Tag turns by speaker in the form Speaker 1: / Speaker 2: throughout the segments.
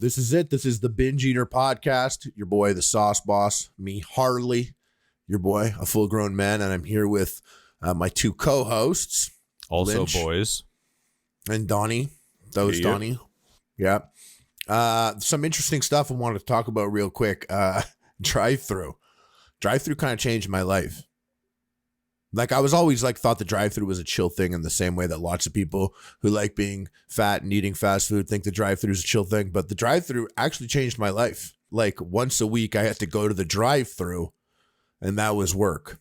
Speaker 1: This is it. This is the Binge Eater podcast. Your boy, the Sauce Boss, me, Harley, your boy, a full-grown man, and I'm here with my two co-hosts,
Speaker 2: also
Speaker 1: Lynch
Speaker 2: boys,
Speaker 1: and Donnie. That was Donnie. Yeah. Some interesting stuff I wanted to talk about real quick. Drive-through. Drive-through kind of changed my life. Like, I was always thought the drive-through was a chill thing in the same way that lots of people who like being fat and eating fast food think the drive-through is a chill thing. But the drive-through actually changed my life. Like, once a week, I had to go to the drive-through, and that was work.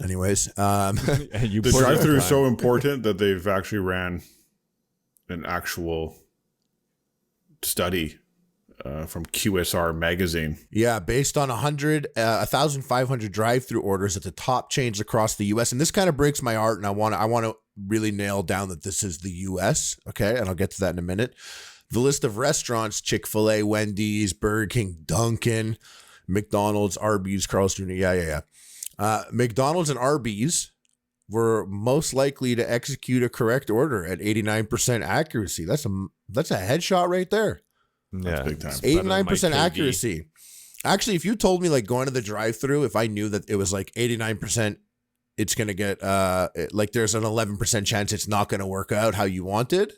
Speaker 1: Anyways,
Speaker 3: the drive-through is so important that they've actually ran an actual study from QSR magazine.
Speaker 1: Yeah, based on 1,500 drive-through orders at the top chains across the U.S. And this kind of breaks my heart, and I want to really nail down that this is the U.S., okay? And I'll get to that in a minute. The list of restaurants, Chick-Fil-A, Wendy's, Burger King, Dunkin', McDonald's, Arby's, Carl's Jr., yeah. McDonald's and Arby's were most likely to execute a correct order at 89% accuracy. That's a headshot right there.
Speaker 2: Yeah,
Speaker 3: big time.
Speaker 1: 89% accuracy. Actually, if you told me going to the drive-through, if I knew that it was 89%, it's going to get there's an 11% chance it's not going to work out how you wanted.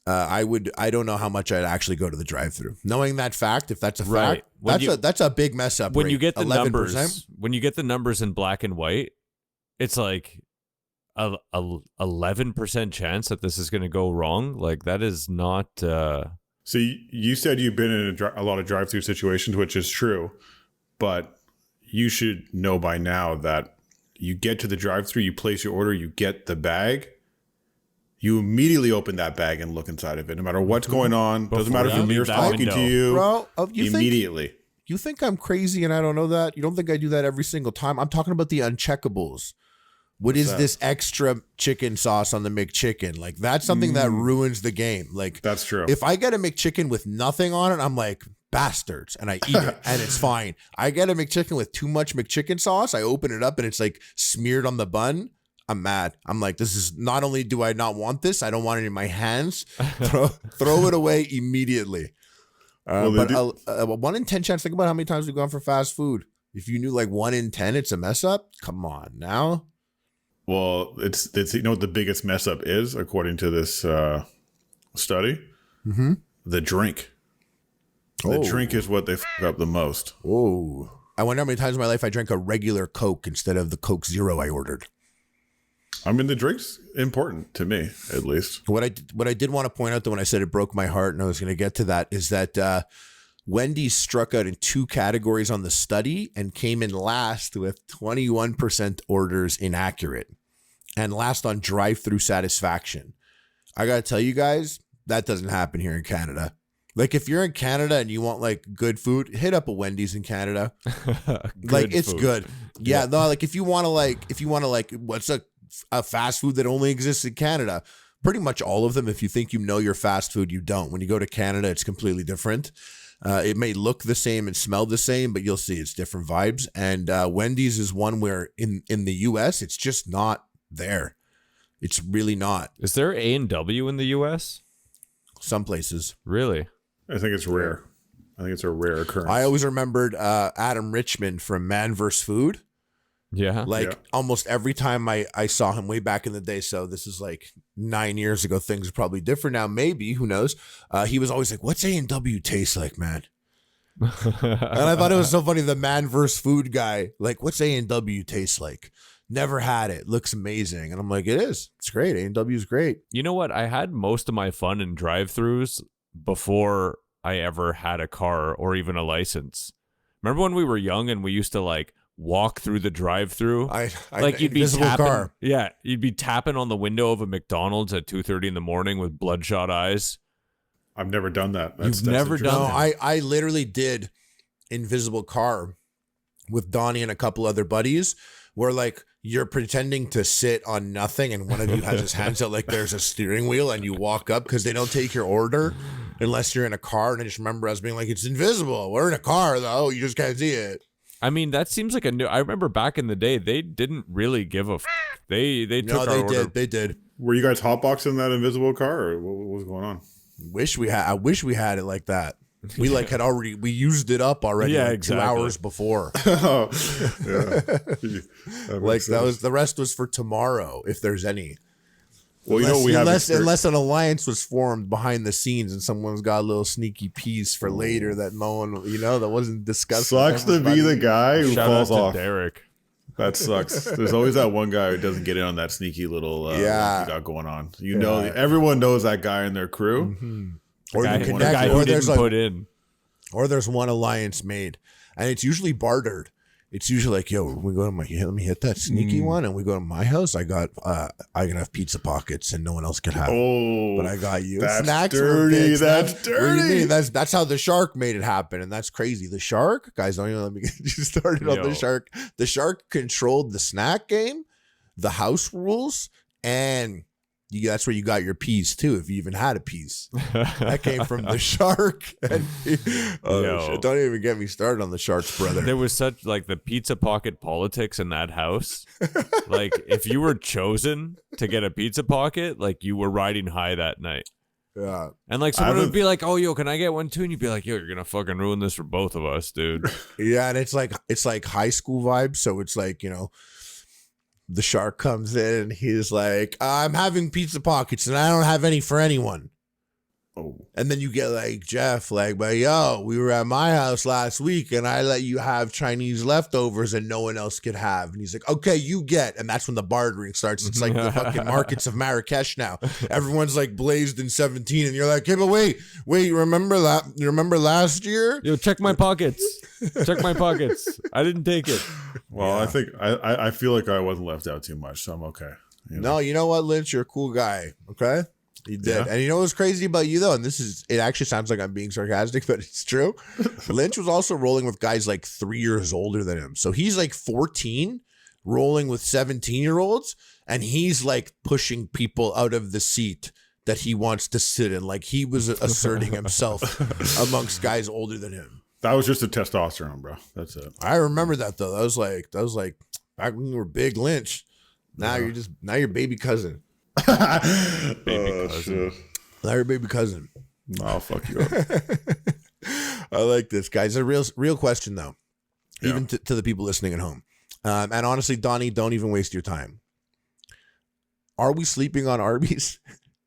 Speaker 1: I don't know how much I'd actually go to the drive-through. Knowing that fact, if that's a fact, that's a big mess up.
Speaker 2: When
Speaker 1: rate.
Speaker 2: you get the
Speaker 1: 11%.
Speaker 2: when you get the numbers in black and white, it's like a 11% chance that this is going to go wrong. Like, that is not.
Speaker 3: So you said you've been in a lot of drive-through situations, which is true, but you should know by now that you get to the drive-through, you place your order, you get the bag, you immediately open that bag and look inside of it, no matter what's going on. Doesn't matter if the mirror's talking to you.
Speaker 1: Bro,
Speaker 3: immediately.
Speaker 1: You think I'm crazy and I don't know that? You don't think I do that every single time? I'm talking about the uncheckables. What is this extra chicken sauce on the McChicken? Like, that's something that ruins the game. Like,
Speaker 3: that's true.
Speaker 1: If I get a McChicken with nothing on it, I'm like, bastards, and I eat it, and it's fine. I get a McChicken with too much McChicken sauce, I open it up, and it's smeared on the bun. I'm mad. I'm like, this is, not only do I not want this, I don't want it in my hands. Throw it away immediately. But 1 in 10 chance. Think about how many times we've gone for fast food. If you knew 1 in 10, it's a mess up. Come on now.
Speaker 3: Well, it's you know what the biggest mess up is, according to this study?
Speaker 1: Mm-hmm.
Speaker 3: The drink. The drink is what they f up the most.
Speaker 1: Oh, I wonder how many times in my life I drank a regular Coke instead of the Coke Zero I ordered.
Speaker 3: I mean, the drink's important to me, at least.
Speaker 1: What I did want to point out, though, when I said it broke my heart, and I was going to get to that, is that Wendy's struck out in 2 categories on the study and came in last with 21% orders inaccurate, and last on drive-through satisfaction. I got to tell you guys, that doesn't happen here in Canada. If you're in Canada and you want good food, hit up a Wendy's in Canada. It's good. Yeah, no, if you want to what's a fast food that only exists in Canada? Pretty much all of them. If you think you know your fast food, you don't. When you go to Canada, it's completely different. It may look the same and smell the same, but you'll see it's different vibes. And Wendy's is one where in the U.S., it's just not there. It's really not.
Speaker 2: Is there A&W in the U.S.?
Speaker 1: Some places.
Speaker 2: Really?
Speaker 3: I think it's rare. I think it's a rare occurrence.
Speaker 1: I always remembered Adam Richmond from Man vs. Food.
Speaker 2: Yeah.
Speaker 1: Almost every time I saw him way back in the day. So this is 9 years ago. Things are probably different now. Maybe, who knows? He was always like, what's A&W taste like, man? And I thought it was so funny. The Man vs. Food guy, what's A&W taste like? Never had it. Looks amazing. And I'm like, it is. It's great. A&W is great.
Speaker 2: You know what? I had most of my fun in drive-thrus before I ever had a car or even a license. Remember when we were young and we used to walk through the drive-through? You'd be tapping, car. Yeah, you'd be tapping on the window of a McDonald's at 2:30 in the morning with bloodshot eyes.
Speaker 3: I've never done that.
Speaker 1: You've never done that? I literally did invisible car with Donnie and a couple other buddies, where you're pretending to sit on nothing and one of you has his hands out there's a steering wheel, and you walk up because they don't take your order unless you're in a car. And I just remember us being it's invisible. We're in a car though. You just can't see it.
Speaker 2: I mean, that seems like a new. I remember back in the day, they didn't really give a. They took our order.
Speaker 1: They did.
Speaker 3: Were you guys hotboxing that invisible car, or what was going on?
Speaker 1: I wish we had it like that. We like had already, we used it up already like
Speaker 2: exactly.
Speaker 1: 2 hours before.
Speaker 3: Oh, yeah.
Speaker 1: Like that was, the rest was for tomorrow, if there's any.
Speaker 3: Well, you know, we have
Speaker 1: unless an alliance was formed behind the scenes and someone's got a little sneaky piece for later that no one, you know, that wasn't discussed.
Speaker 3: Sucks to be the guy who
Speaker 2: Shout
Speaker 3: falls
Speaker 2: out to
Speaker 3: off.
Speaker 2: Derek.
Speaker 3: That sucks. There's always that one guy who doesn't get in on that sneaky little what you got going on. You know, everyone knows that guy in their crew.
Speaker 1: Mm-hmm.
Speaker 2: Or the guy who didn't put in.
Speaker 1: Or there's one alliance made, and it's usually bartered. It's usually like, yo, we go to let me hit that sneaky one, and we go to my house. I can have pizza pockets, and no one else can have.
Speaker 3: Oh,
Speaker 1: but I got you.
Speaker 3: That's
Speaker 1: Snacks
Speaker 3: dirty. That's dirty.
Speaker 1: What do you mean? That's how the shark made it happen, and that's crazy. The shark, guys, don't even let me get you started on the shark. The shark controlled the snack game, the house rules, and that's where you got your piece too, if you even had a piece. That came from the shark. And shit, don't even get me started on the shark's brother.
Speaker 2: There was such like the pizza pocket politics in that house. Like if you were chosen to get a pizza pocket, like you were riding high that night.
Speaker 1: Yeah.
Speaker 2: And like someone would be like, "Oh, yo, can I get one too?" And you'd be like, "Yo, you're gonna fucking ruin this for both of us, dude."
Speaker 1: Yeah, and it's like high school vibes. So it's like, you know, the shark comes in and he's like, I'm having pizza pockets and I don't have any for anyone.
Speaker 3: Oh.
Speaker 1: And then you get like Jeff, like, but yo, we were at my house last week and I let you have Chinese leftovers and no one else could have. And he's like, okay, you get. And that's when the bartering starts. It's like the fucking markets of Marrakesh now. Everyone's like blazed in 17 and you're like, hey, but wait, remember that? You remember last year?
Speaker 2: Yo, check my pockets. Check my pockets. I didn't take it.
Speaker 3: Well, I think I feel like I wasn't left out too much, so I'm okay.
Speaker 1: No, you know what, Lynch? You're a cool guy. Okay? You did. Yeah. And you know what's crazy about you, though? And it actually sounds like I'm being sarcastic, but it's true. Lynch was also rolling with guys like 3 years older than him. So he's like 14, rolling with 17-year-olds, and he's like pushing people out of the seat that he wants to sit in. Like he was asserting himself amongst guys older than him.
Speaker 3: That was just a testosterone, bro. That's it.
Speaker 1: I remember that, though. That was like back when you were Big Lynch. Now you're baby cousin.
Speaker 2: Baby cousin.
Speaker 1: Shit. Now your baby cousin.
Speaker 3: I'll fuck you up.
Speaker 1: I like this, guys. A real question, though, even to the people listening at home. And honestly, Donnie, don't even waste your time. Are we sleeping on Arby's?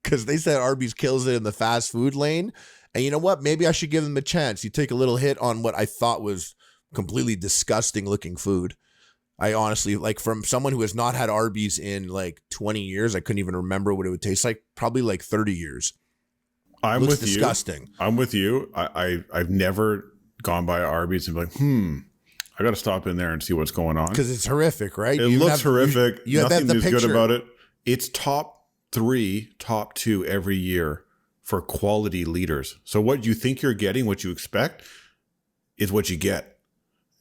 Speaker 1: Because they said Arby's kills it in the fast food lane. And you know what? Maybe I should give them a chance. You take a little hit on what I thought was completely disgusting looking food. I honestly, like, from someone who has not had Arby's in like 20 years, I couldn't even remember what it would taste like. Probably like 30 years.
Speaker 3: I'm with
Speaker 1: disgusting.
Speaker 3: You. I'm with you. I've never gone by Arby's and be like, I got to stop in there and see what's going on.
Speaker 1: Because it's horrific, right?
Speaker 3: It looks horrific.
Speaker 1: You
Speaker 3: Nothing is good about it. It's top 3, top 2 every year for quality leaders. So what you think you're getting, what you expect, is what you get.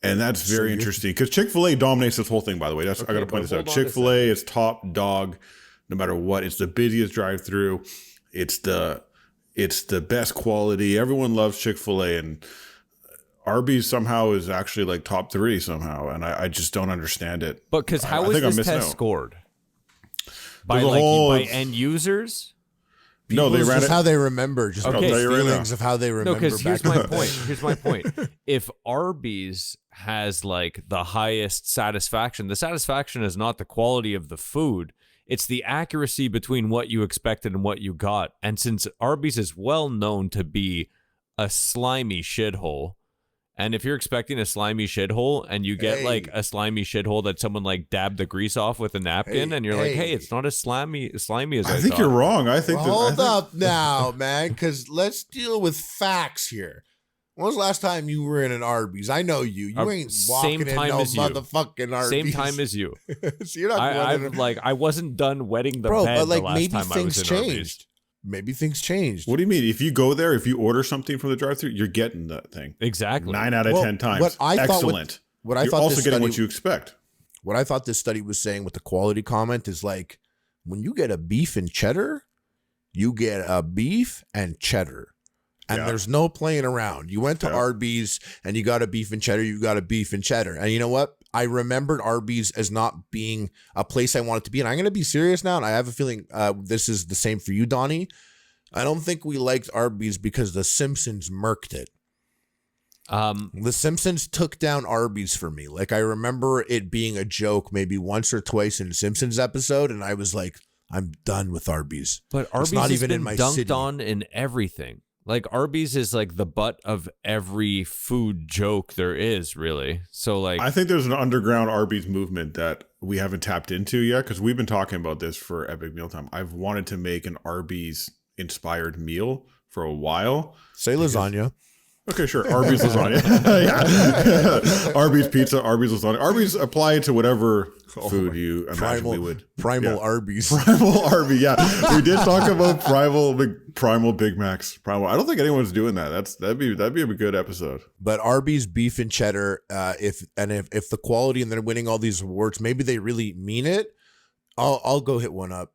Speaker 3: And that's very interesting because Chick-Fil-A dominates this whole thing, by the way. I got to point this out. Chick-Fil-A is top dog no matter what. It's the busiest drive-through. It's the best quality. Everyone loves Chick-Fil-A, and Arby's somehow is actually like top 3 somehow, and I just don't understand it.
Speaker 2: But because how is this test scored? By end users?
Speaker 1: No, they ran it. How they remember, just feelings of how they remember.
Speaker 2: No, because here's my point. Here's my point. If Arby's has like the highest satisfaction, the satisfaction is not the quality of the food. It's the accuracy between what you expected and what you got. And since Arby's is well known to be a slimy shithole, and if you're expecting a slimy shithole and you get like a slimy shithole that someone like dabbed the grease off with a napkin and you're like, hey, it's not as slimy as I
Speaker 3: think
Speaker 2: thought.
Speaker 3: You're wrong. I think
Speaker 1: hold up now, man, because let's deal with facts here. When was the last time you were in an Arby's? I know you. You ain't walking in no motherfucking Arby's.
Speaker 2: Same time as you.
Speaker 1: So you're not
Speaker 2: I wasn't done wetting the bed
Speaker 1: but like
Speaker 2: the last
Speaker 1: maybe
Speaker 2: time
Speaker 1: things
Speaker 2: I was in
Speaker 1: changed.
Speaker 2: Arby's.
Speaker 1: Maybe things changed.
Speaker 3: What do you mean? If you go there, if you order something from the drive-thru, you're getting that thing.
Speaker 2: Exactly.
Speaker 3: 9 out of 10 times. Excellent.
Speaker 1: What I
Speaker 3: you're
Speaker 1: thought
Speaker 3: also getting what you expect.
Speaker 1: What I thought this study was saying with the quality comment is like, when you get a beef and cheddar, you get a beef and cheddar. And there's no playing around. You went to Arby's and you got a beef and cheddar, you got a beef and cheddar. And you know what? I remembered Arby's as not being a place I wanted to be. And I'm going to be serious now. And I have a feeling this is the same for you, Donnie. I don't think we liked Arby's because the Simpsons murked it. The Simpsons took down Arby's for me. Like, I remember it being a joke maybe once or twice in a Simpsons episode, and I was like, I'm done with Arby's.
Speaker 2: But Arby's
Speaker 1: it's not
Speaker 2: has
Speaker 1: even
Speaker 2: been
Speaker 1: in my
Speaker 2: dunked
Speaker 1: city.
Speaker 2: on in everything. Like, Arby's is like the butt of every food joke there is, really. So, like,
Speaker 3: I think there's an underground Arby's movement that we haven't tapped into yet, because we've been talking about this for Epic Mealtime. I've wanted to make an Arby's inspired meal for a while.
Speaker 1: Say lasagna.
Speaker 3: Okay, sure. Arby's lasagna. Yeah. Arby's pizza, Arby's lasagna. Arby's apply it to whatever food you imagine we would.
Speaker 1: Primal Arby's.
Speaker 3: Primal Arby, yeah. We did talk about primal Big Macs. Primal. I don't think anyone's doing that. That'd be a good episode.
Speaker 1: But Arby's beef and cheddar, if the quality and they're winning all these awards, maybe they really mean it. I'll go hit one up.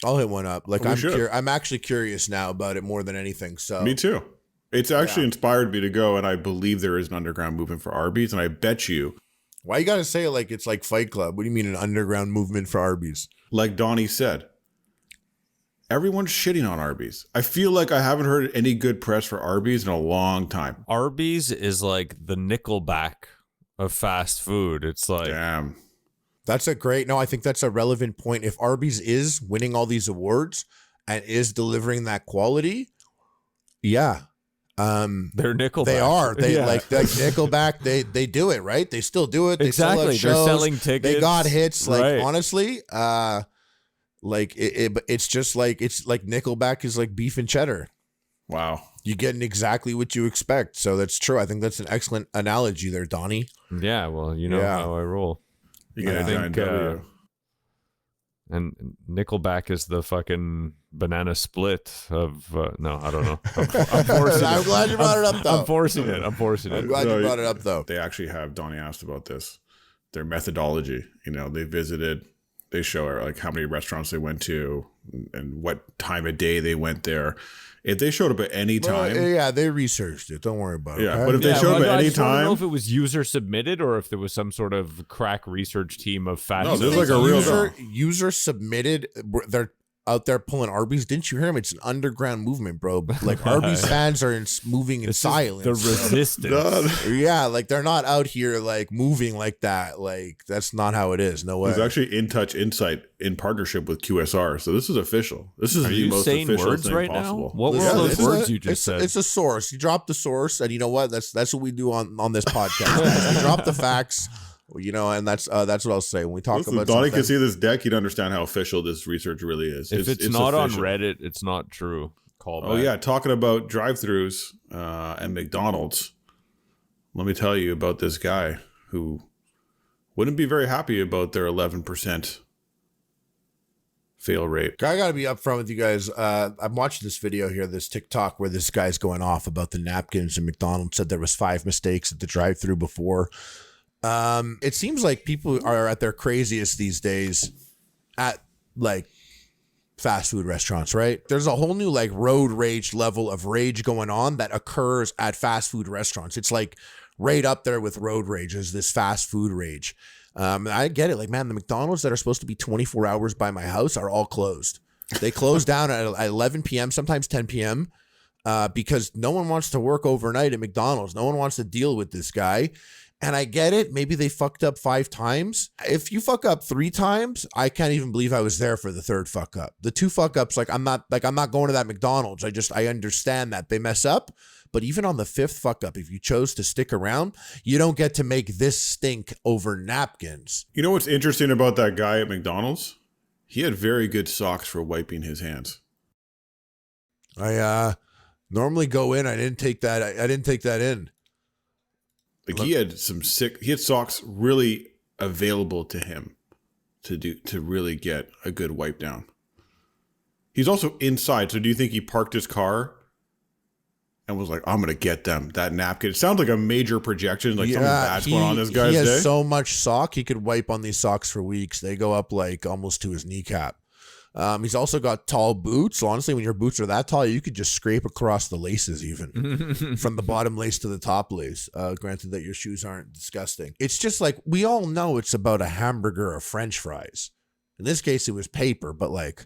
Speaker 1: I'll hit one up. Like, I'm actually curious now about it more than anything. So
Speaker 3: me too. It's actually inspired me to go, and I believe there is an underground movement for Arby's, and I bet you.
Speaker 1: Why you got to say it like it's like Fight Club? What do you mean an underground movement for Arby's?
Speaker 3: Like Donnie said, everyone's shitting on Arby's. I feel like I haven't heard any good press for Arby's in a long time.
Speaker 2: Arby's is like the Nickelback of fast food. It's like,
Speaker 3: damn.
Speaker 1: I think that's a relevant point. If Arby's is winning all these awards and is delivering that quality, yeah.
Speaker 2: They're Nickelback.
Speaker 1: They are. They like Nickelback. They do it, right? They still do it. They
Speaker 2: exactly.
Speaker 1: Still have shows.
Speaker 2: They're selling tickets.
Speaker 1: They got hits. Like,
Speaker 2: right.
Speaker 1: Honestly, like it's just like Nickelback is like beef and cheddar.
Speaker 3: Wow.
Speaker 1: You're getting exactly what you expect. So that's true. I think that's an excellent analogy there, Donnie.
Speaker 2: Yeah. Well, you know how I roll.
Speaker 3: You get a giant W.
Speaker 2: And Nickelback is the fucking banana split of no, I don't know. I'm forcing
Speaker 1: I'm glad you brought it up, though.
Speaker 2: I'm forcing it. I'm glad
Speaker 1: you brought it up, though.
Speaker 3: They actually have, Donnie asked about this, their methodology. You know, they show like how many restaurants they went to and what time of day they went there. If they showed up at any time,
Speaker 1: they researched it. Don't worry about it.
Speaker 3: Yeah, but if they showed up at any time,
Speaker 2: I don't know if it was user submitted or if there was some sort of crack research team of fat.
Speaker 3: No, there's like a real
Speaker 1: user submitted. They're out there pulling Arby's. Didn't you hear him? It's an underground movement, bro. Like, Arby's fans are moving in silence.
Speaker 2: The resistance.
Speaker 1: Yeah, like they're not out here like moving like that. Like, that's not how it is. No way.
Speaker 3: It was actually In Touch Insight in partnership with QSR. So this is official. This is the most official
Speaker 2: words
Speaker 3: thing
Speaker 2: right
Speaker 3: possible.
Speaker 2: Now? What were those words you just said?
Speaker 1: It's a source. You drop the source, and you know what? That's what we do on this podcast. We drop the facts. You know, and that's what I'll say when we talk about.
Speaker 3: Donnie can see this deck. He'd understand how official this research really is.
Speaker 2: If it's not official. On Reddit, it's not true. Call back.
Speaker 3: Oh yeah, talking about drive-thrus and McDonald's. Let me tell you about this guy who wouldn't be very happy about their 11% fail rate.
Speaker 1: I got to be upfront with you guys. I'm watching this video here, this TikTok, where this guy's going off about the napkins, and McDonald's said there was 5 mistakes at the drive-thru before. It seems like people are at their craziest these days at like fast food restaurants, right? There's a whole new like road rage level of rage going on that occurs at fast food restaurants. It's like right up there with road rage is this fast food rage. I get it. Like, man, the McDonald's that are supposed to be 24 hours by my house are all closed. They close down at 11 p.m., sometimes 10 p.m. Because no one wants to work overnight at McDonald's. No one wants to deal with this guy. And I get it. Maybe they fucked up 5 times. If you fuck up 3 times, I can't even believe I was there for the 3rd fuck up. The 2 fuck ups, I'm not going to that McDonald's. I understand that they mess up. But even on the 5th fuck up, if you chose to stick around, you don't get to make this stink over napkins.
Speaker 3: You know what's interesting about that guy at McDonald's? He had very good socks for wiping his hands.
Speaker 1: I normally go in. I didn't take that. I didn't take that in.
Speaker 3: Like, he had socks really available to him to really get a good wipe down. He's also inside. So do you think he parked his car and was like, I'm going to get them that napkin? It sounds like a major projection. Like, something bad's going on this guy's day.
Speaker 1: He has so much sock. He could wipe on these socks for weeks. They go up like almost to his kneecap. He's also got tall boots. So honestly, when your boots are that tall, you could just scrape across the laces even from the bottom lace to the top lace. Granted that your shoes aren't disgusting. It's just like, we all know it's about a hamburger or French fries. In this case, it was paper, but like,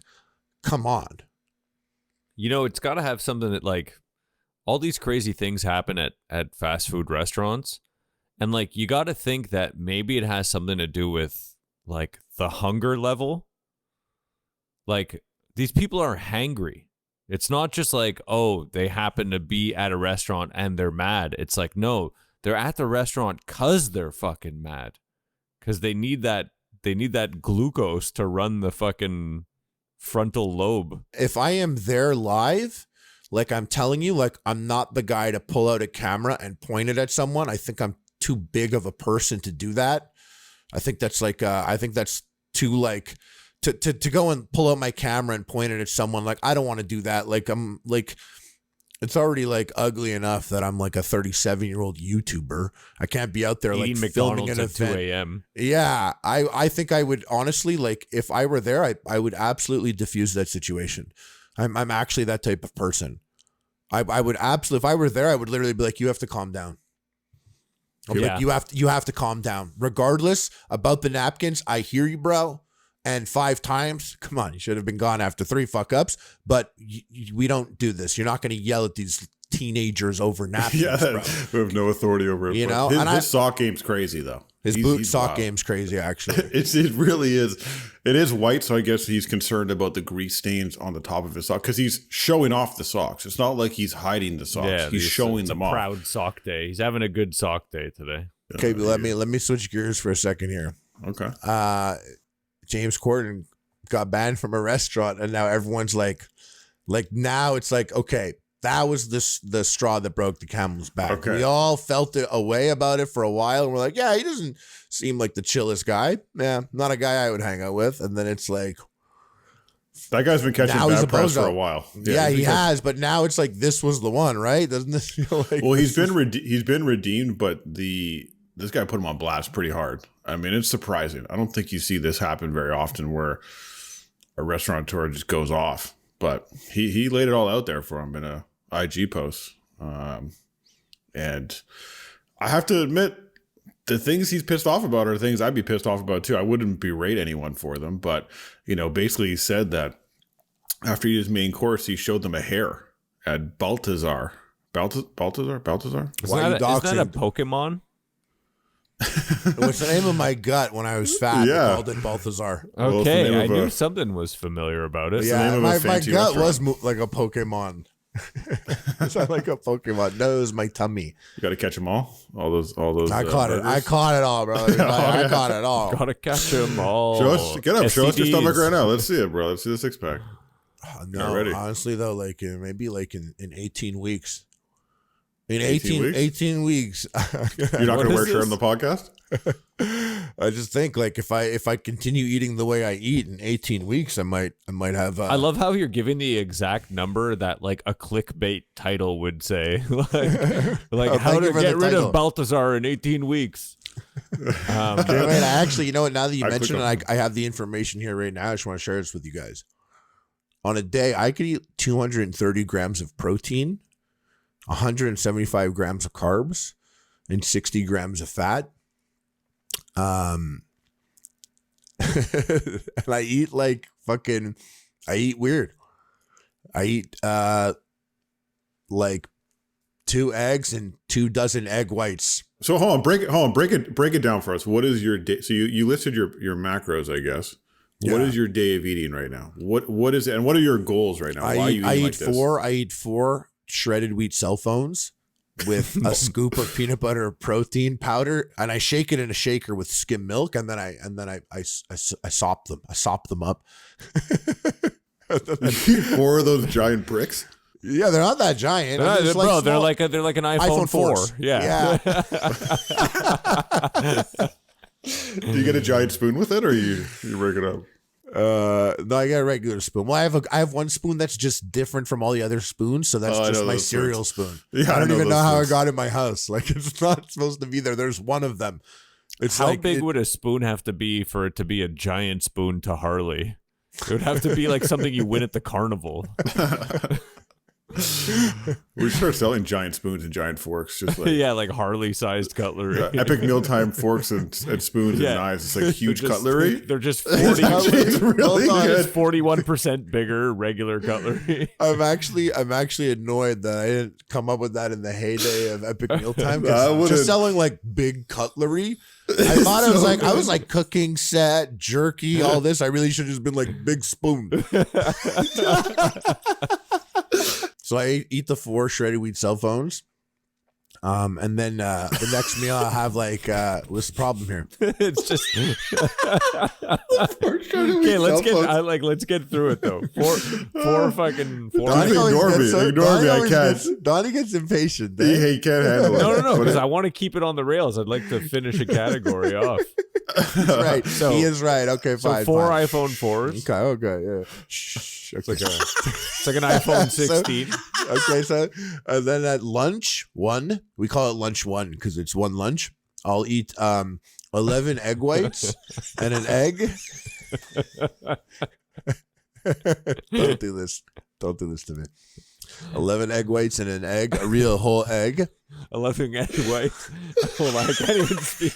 Speaker 1: come on.
Speaker 2: You know, it's got to have something that like all these crazy things happen at fast food restaurants. And like, you got to think that maybe it has something to do with like the hunger level. Like these people are hangry. It's not just like, oh, they happen to be at a restaurant and they're mad. It's like, no, they're at the restaurant because they're fucking mad. Because they need that glucose to run the fucking frontal lobe.
Speaker 1: If I am there live, like I'm telling you, like I'm not the guy to pull out a camera and point it at someone. I think I'm too big of a person to do that. I think that's like, I think that's too like, to go and pull out my camera and point it at someone. Like, I don't want to do that. Like, I'm like, it's already like ugly enough that I'm like a 37-year-old YouTuber. I can't be out there like
Speaker 2: eating
Speaker 1: filming
Speaker 2: McDonald's
Speaker 1: an
Speaker 2: at
Speaker 1: event.
Speaker 2: 2 a.m.
Speaker 1: Yeah, I think I would honestly, like, if I were there, I would absolutely diffuse that situation. I'm actually that type of person. I would absolutely, if I were there, I would literally be like, you have to calm down. Like, you have to calm down. Regardless about the napkins, I hear you, bro. And 5 times, come on, you should have been gone after 3 fuck ups. But we don't do this. You're not going to yell at these teenagers over napkins, bro.
Speaker 3: We have no authority over it.
Speaker 1: You know,
Speaker 3: his sock game's crazy though.
Speaker 1: His boot sock game's crazy, actually.
Speaker 3: It really is. It is white, so I guess he's concerned about the grease stains on the top of his sock because he's showing off the socks. It's not like he's hiding the socks.
Speaker 2: Yeah,
Speaker 3: he's showing them off.
Speaker 2: Proud sock day. He's having a good sock day today.
Speaker 1: Okay, but let me switch gears for a second here.
Speaker 3: Okay.
Speaker 1: James Corden got banned from a restaurant, and now everyone's like now it's like, okay, that was the straw that broke the camel's back.
Speaker 3: Okay.
Speaker 1: We all felt it away about it for a while, and we're like, yeah, he doesn't seem like the chillest guy. Yeah, not a guy I would hang out with. And then it's like,
Speaker 3: that guy's been catching bad press for a while.
Speaker 1: Yeah, he has, but now it's like this was the one, right? Doesn't this feel like?
Speaker 3: Well, he's been redeemed, but this guy put him on blast pretty hard. I mean, it's surprising. I don't think you see this happen very often where a restaurateur just goes off. But he laid it all out there for him in a IG post. And I have to admit, the things he's pissed off about are things I'd be pissed off about too. I wouldn't berate anyone for them. But, you know, basically he said that after he did his main course, he showed them a hair at Balthazar. Balthazar?
Speaker 2: Isn't that a Pokemon?
Speaker 1: What's the name of my gut when I was fat?
Speaker 3: Yeah.
Speaker 1: I called it Balthazar.
Speaker 2: Okay, I knew something was familiar about it.
Speaker 1: Yeah, my gut was like a Pokemon. So I like a Pokemon. No, it was my tummy.
Speaker 3: You got to catch them all. All those.
Speaker 1: I caught it. I caught it all, bro. I caught it all.
Speaker 2: Gotta catch them all.
Speaker 3: Get up. Show us your stomach right now. Let's see it, bro. Let's see the 6-pack.
Speaker 1: No, honestly though, like maybe like in 18 weeks. In
Speaker 3: 18
Speaker 1: weeks.
Speaker 3: You're not going to wear shirt on the podcast?
Speaker 1: I just think like if I continue eating the way I eat in 18 weeks, I might have.
Speaker 2: I love how you're giving the exact number that like a clickbait title would say, like how to get rid of Balthazar in 18 weeks.
Speaker 1: Okay, wait, actually, you know what? Now that you mentioned it, I have the information here right now. I just want to share this with you guys. On a day, I could eat 230 grams of protein, 175 grams of carbs, and 60 grams of fat. And I eat like fucking, I eat weird. I eat like 2 eggs and 2 dozen egg whites.
Speaker 3: So hold on, break it down for us. What is your day? So you listed your macros, I guess. Yeah. What is your day of eating right now? What is it, and what are your goals right now? Why are you eating like this? I eat 4 shredded wheat cell phones with a scoop of peanut butter protein powder, and I shake it in a shaker with skim milk, and then I sop them. I sop them up. You eat 4 of those giant bricks? Yeah, they're not that giant.
Speaker 2: They're like an iPhone 4. Yeah.
Speaker 3: Do you get a giant spoon with it, or you break it up?
Speaker 1: No, I got a regular spoon. Well, I have one spoon that's just different from all the other spoons, so that's just my cereal spoon. Yeah, I don't even know how I got it in my house. Like, it's not supposed to be there. There's one of them. It's
Speaker 2: how big would a spoon have to be for it to be a giant spoon to Harley? It would have to be like something you win at the carnival.
Speaker 3: We start selling giant spoons and giant forks, just like
Speaker 2: Yeah, like Harley-sized cutlery.
Speaker 3: epic mealtime forks and spoons and knives. It's like huge cutlery.
Speaker 2: They're just
Speaker 3: It's really good.
Speaker 2: 41% bigger regular cutlery.
Speaker 1: I'm actually annoyed that I didn't come up with that in the heyday of epic mealtime. Just selling like big cutlery. I thought I was like cooking set, jerky, all this. I really should have just been like big spoon. So I eat the 4 shredded wheat cell phones. And then the next meal I have like what's the problem here?
Speaker 2: It's just okay. Let's get through it though. Four fucking four.
Speaker 3: Ignore me. I can't.
Speaker 1: Donnie gets impatient.
Speaker 3: He can't handle it.
Speaker 2: No, because I want to keep it on the rails. I'd like to finish a category off.
Speaker 1: He's right. So, he is right. Okay, fine.
Speaker 2: So 4 iPhone 4s.
Speaker 1: Okay, yeah. Shh. Okay.
Speaker 2: It's like an iPhone 16.
Speaker 1: So and then at lunch 1, we call it lunch 1 because it's one lunch. I'll eat 11 egg whites and an egg. Don't do this to me. 11 egg whites and an egg, a real whole egg.
Speaker 2: 11 egg whites. Hold on, I can't even speak.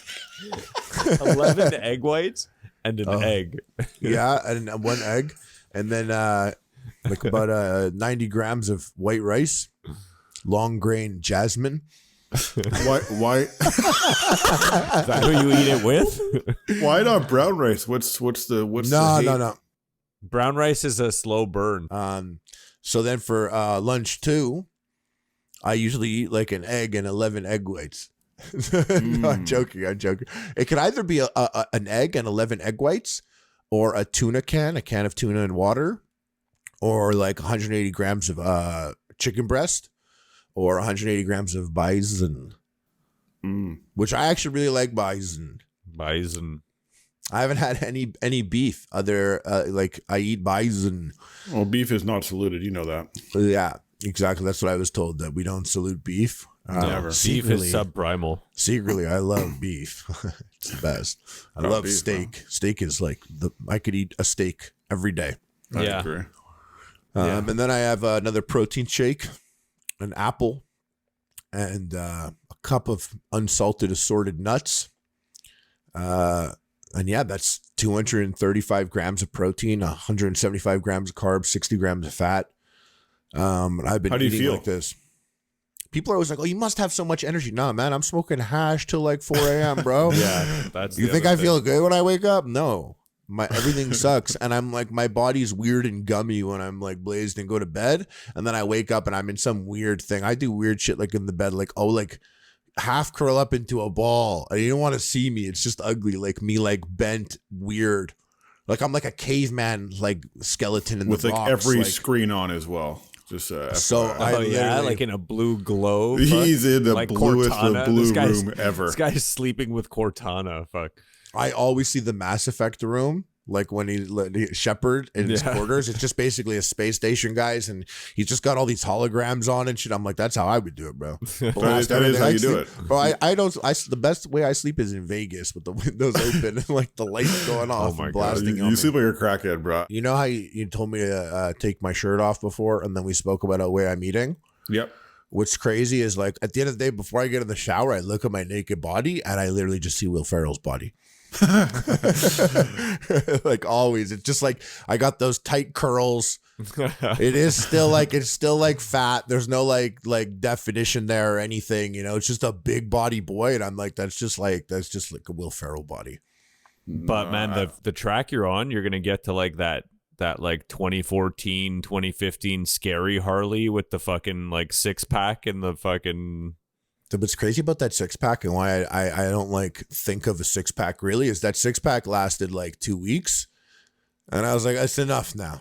Speaker 2: 11 egg whites and an egg.
Speaker 1: Yeah, and 1 egg. And then like about 90 grams of white rice, long grain jasmine.
Speaker 3: Why?
Speaker 2: Is that who you eat it with?
Speaker 3: Why not brown rice? What's the
Speaker 1: No.
Speaker 2: Brown rice is a slow burn.
Speaker 1: So then for lunch 2, I usually eat like an egg and 11 egg whites. No, I'm joking. It could either be an egg and 11 egg whites, or a can of tuna and water, or like 180 grams of chicken breast, or 180 grams of bison, which I actually really like bison. I haven't had any beef. Like I eat bison.
Speaker 3: Well, beef is not saluted. You know that.
Speaker 1: Yeah, exactly. That's what I was told, that we don't salute beef.
Speaker 2: Never. Beef is subprimal.
Speaker 1: Secretly, I love beef. It's the best. I love beef, steak. Huh? Steak is like I could eat a steak every day.
Speaker 3: I agree.
Speaker 1: And then I have another protein shake, an apple, and a cup of unsalted assorted nuts. And yeah, that's 235 grams of protein, 175 grams of carbs, 60 grams of fat. And I've been eating like this. People are always like, "Oh, you must have so much energy." Nah, man, I'm smoking hash till like 4 a.m., bro.
Speaker 2: Yeah, that's.
Speaker 1: You think I feel good when I wake up? No, everything sucks, and I'm like, my body's weird and gummy when I'm like blazed and go to bed, and then I wake up and I'm in some weird thing. I do weird shit like in the bed, like half curl up into a ball, and you don't want to see me. It's just ugly, like me, like bent, weird, like I'm like a caveman, like skeleton in
Speaker 3: with
Speaker 1: the
Speaker 3: like
Speaker 1: rocks,
Speaker 3: every screen on as well. Just
Speaker 2: like in a blue globe.
Speaker 3: He's in the
Speaker 2: like
Speaker 3: bluest
Speaker 2: Cortana.
Speaker 3: of blue room ever.
Speaker 2: This guy's sleeping with Cortana. Fuck.
Speaker 1: I always see the Mass Effect room, like when he Shepard in his quarters. It's just basically a space station, guys, and he's just got all these holograms on and shit. I'm like, that's how I would do it, bro.
Speaker 3: That is how you do it.
Speaker 1: Bro, I don't. The best way I sleep is in Vegas with the windows open and like the lights going off and blasting on me.
Speaker 3: You sleep like a crackhead, bro.
Speaker 1: You know how you told me to take my shirt off before, and then we spoke about the way I'm eating?
Speaker 3: Yep.
Speaker 1: What's crazy is like at the end of the day, before I get in the shower, I look at my naked body and I literally just see Will Ferrell's body. Like always, it's just like I got those tight curls. It's still like fat. There's no like definition there or anything, you know. It's just a big body boy, and I'm like, that's just like a Will Ferrell body.
Speaker 2: But man, the track you're on, you're gonna get to like that like 2014 2015 scary Harley with the fucking like 6-pack and the fucking.
Speaker 1: What's crazy about that 6-pack and why I don't like think of a 6-pack really is that 6-pack lasted like 2 weeks, and I was like, that's enough now.